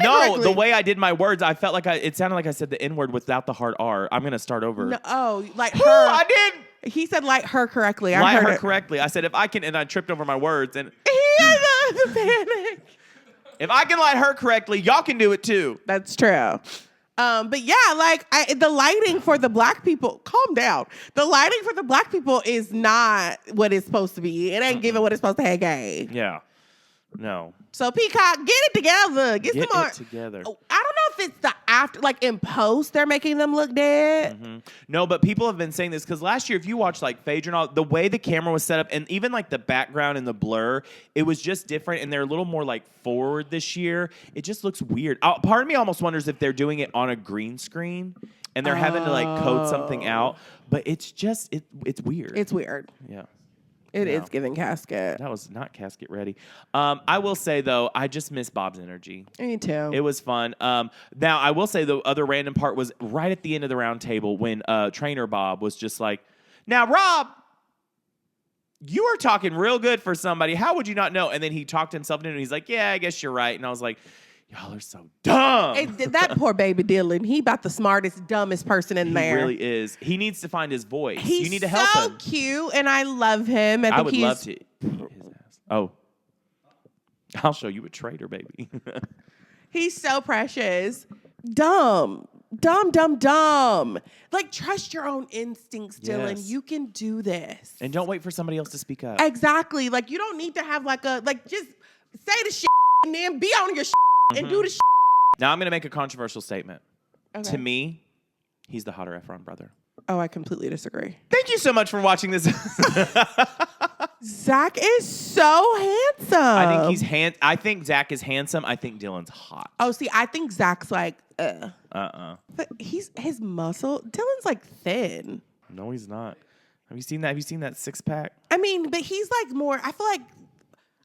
correctly. The way I did my words, I felt like it sounded like I said the N-word without the hard R. I'm going to start over. No, like her. I did. He said light her correctly. I heard her correctly. I said if I can, and I tripped over my words. And he had the panic. If I can light her correctly, y'all can do it too. That's true. But yeah, like the lighting for the black people, calm down. The lighting for the black people is not what it's supposed to be. It ain't giving what it's supposed to have gave. Yeah. No. So Peacock, get it together. Get some more. It together. Oh, I don't know if it's the after, like in post, they're making them look dead. Mm-hmm. No, but people have been saying this because last year, if you watch like Phaedra and all, the way the camera was set up and even like the background and the blur, it was just different. And they're a little more like forward this year. It just looks weird. Part of me almost wonders if they're doing it on a green screen and they're having to like code something out. But it's just, it's weird. It's weird. Yeah. It is giving casket. That was not casket ready. I will say, though, I just miss Bob's energy. Me too. It was fun. Now, I will say the other random part was right at the end of the round table when Trainer Bob was just like, now, Rob, you are talking real good for somebody. How would you not know? And then he talked himself into it, and he's like, yeah, I guess you're right. And I was like, y'all are so dumb. That poor baby Dylan, he about the smartest, dumbest person in there. He really is. He needs to find his voice. He's you need to help him. so cute, and I love him. I would love to eat his ass. Oh. I'll show you a traitor, baby. He's so precious. Dumb. Like, trust your own instincts, Dylan. Yes. You can do this. And don't wait for somebody else to speak up. Exactly. Like, you don't need to have just say the shit and then be on your shit and do the shit. Now I'm going to make a controversial statement. Okay. To me, he's the hotter Efron brother. Oh, I completely disagree. Thank you so much for watching this. Zach is so handsome. I think Zach is handsome. I think Dylan's hot. Oh, see, I think Zach's like, But his muscle. Dylan's like thin. No, he's not. Have you seen that? Have you seen that six pack? I mean, but he's like more. I feel like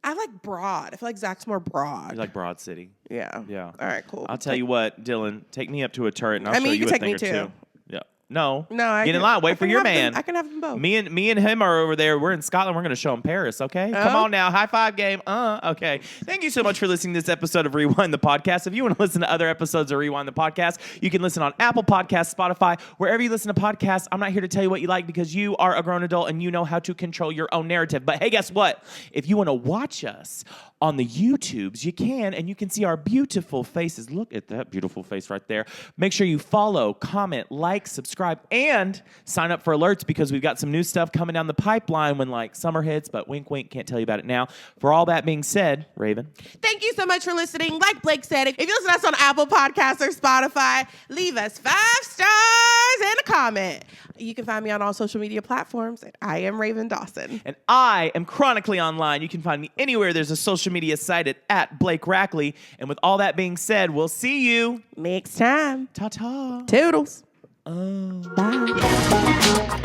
I like broad. I feel like Zach's more broad. You like Broad City? Yeah. Yeah. All right, cool. I'll tell you what, Dylan. Take me up to a turret, and I'll show you you can a take thing me or too. two. Yeah. No. I Get in can- line. I Wait for can your have them- man. I can have them both. Me and him are over there. We're in Scotland. We're going to show him Paris, okay? Come on now. High five game. Okay. Thank you so much for listening to this episode of Rewind the Podcast. If you want to listen to other episodes of Rewind the Podcast, you can listen on Apple Podcasts, Spotify, wherever you listen to podcasts. I'm not here to tell you what you like because you are a grown adult and you know how to control your own narrative. But hey, guess what? If you want to watch us on the YouTubes, you can, and you can see our beautiful faces. Look at that beautiful face right there. Make sure you follow, comment, like, subscribe, and sign up for alerts because we've got some new stuff coming down the pipeline when like summer hits, but wink, wink, can't tell you about it now. For all that being said, Raven. Thank you so much for listening. Like Blake said, if you listen to us on Apple Podcasts or Spotify, leave us 5 stars and a comment. You can find me on all social media platforms. I am Raven Dawson. And I am chronically online. You can find me anywhere there's a social media site at Blake Rackley. And with all that being said, we'll see you Next time. Ta-ta. Toodles. Oh. Bye.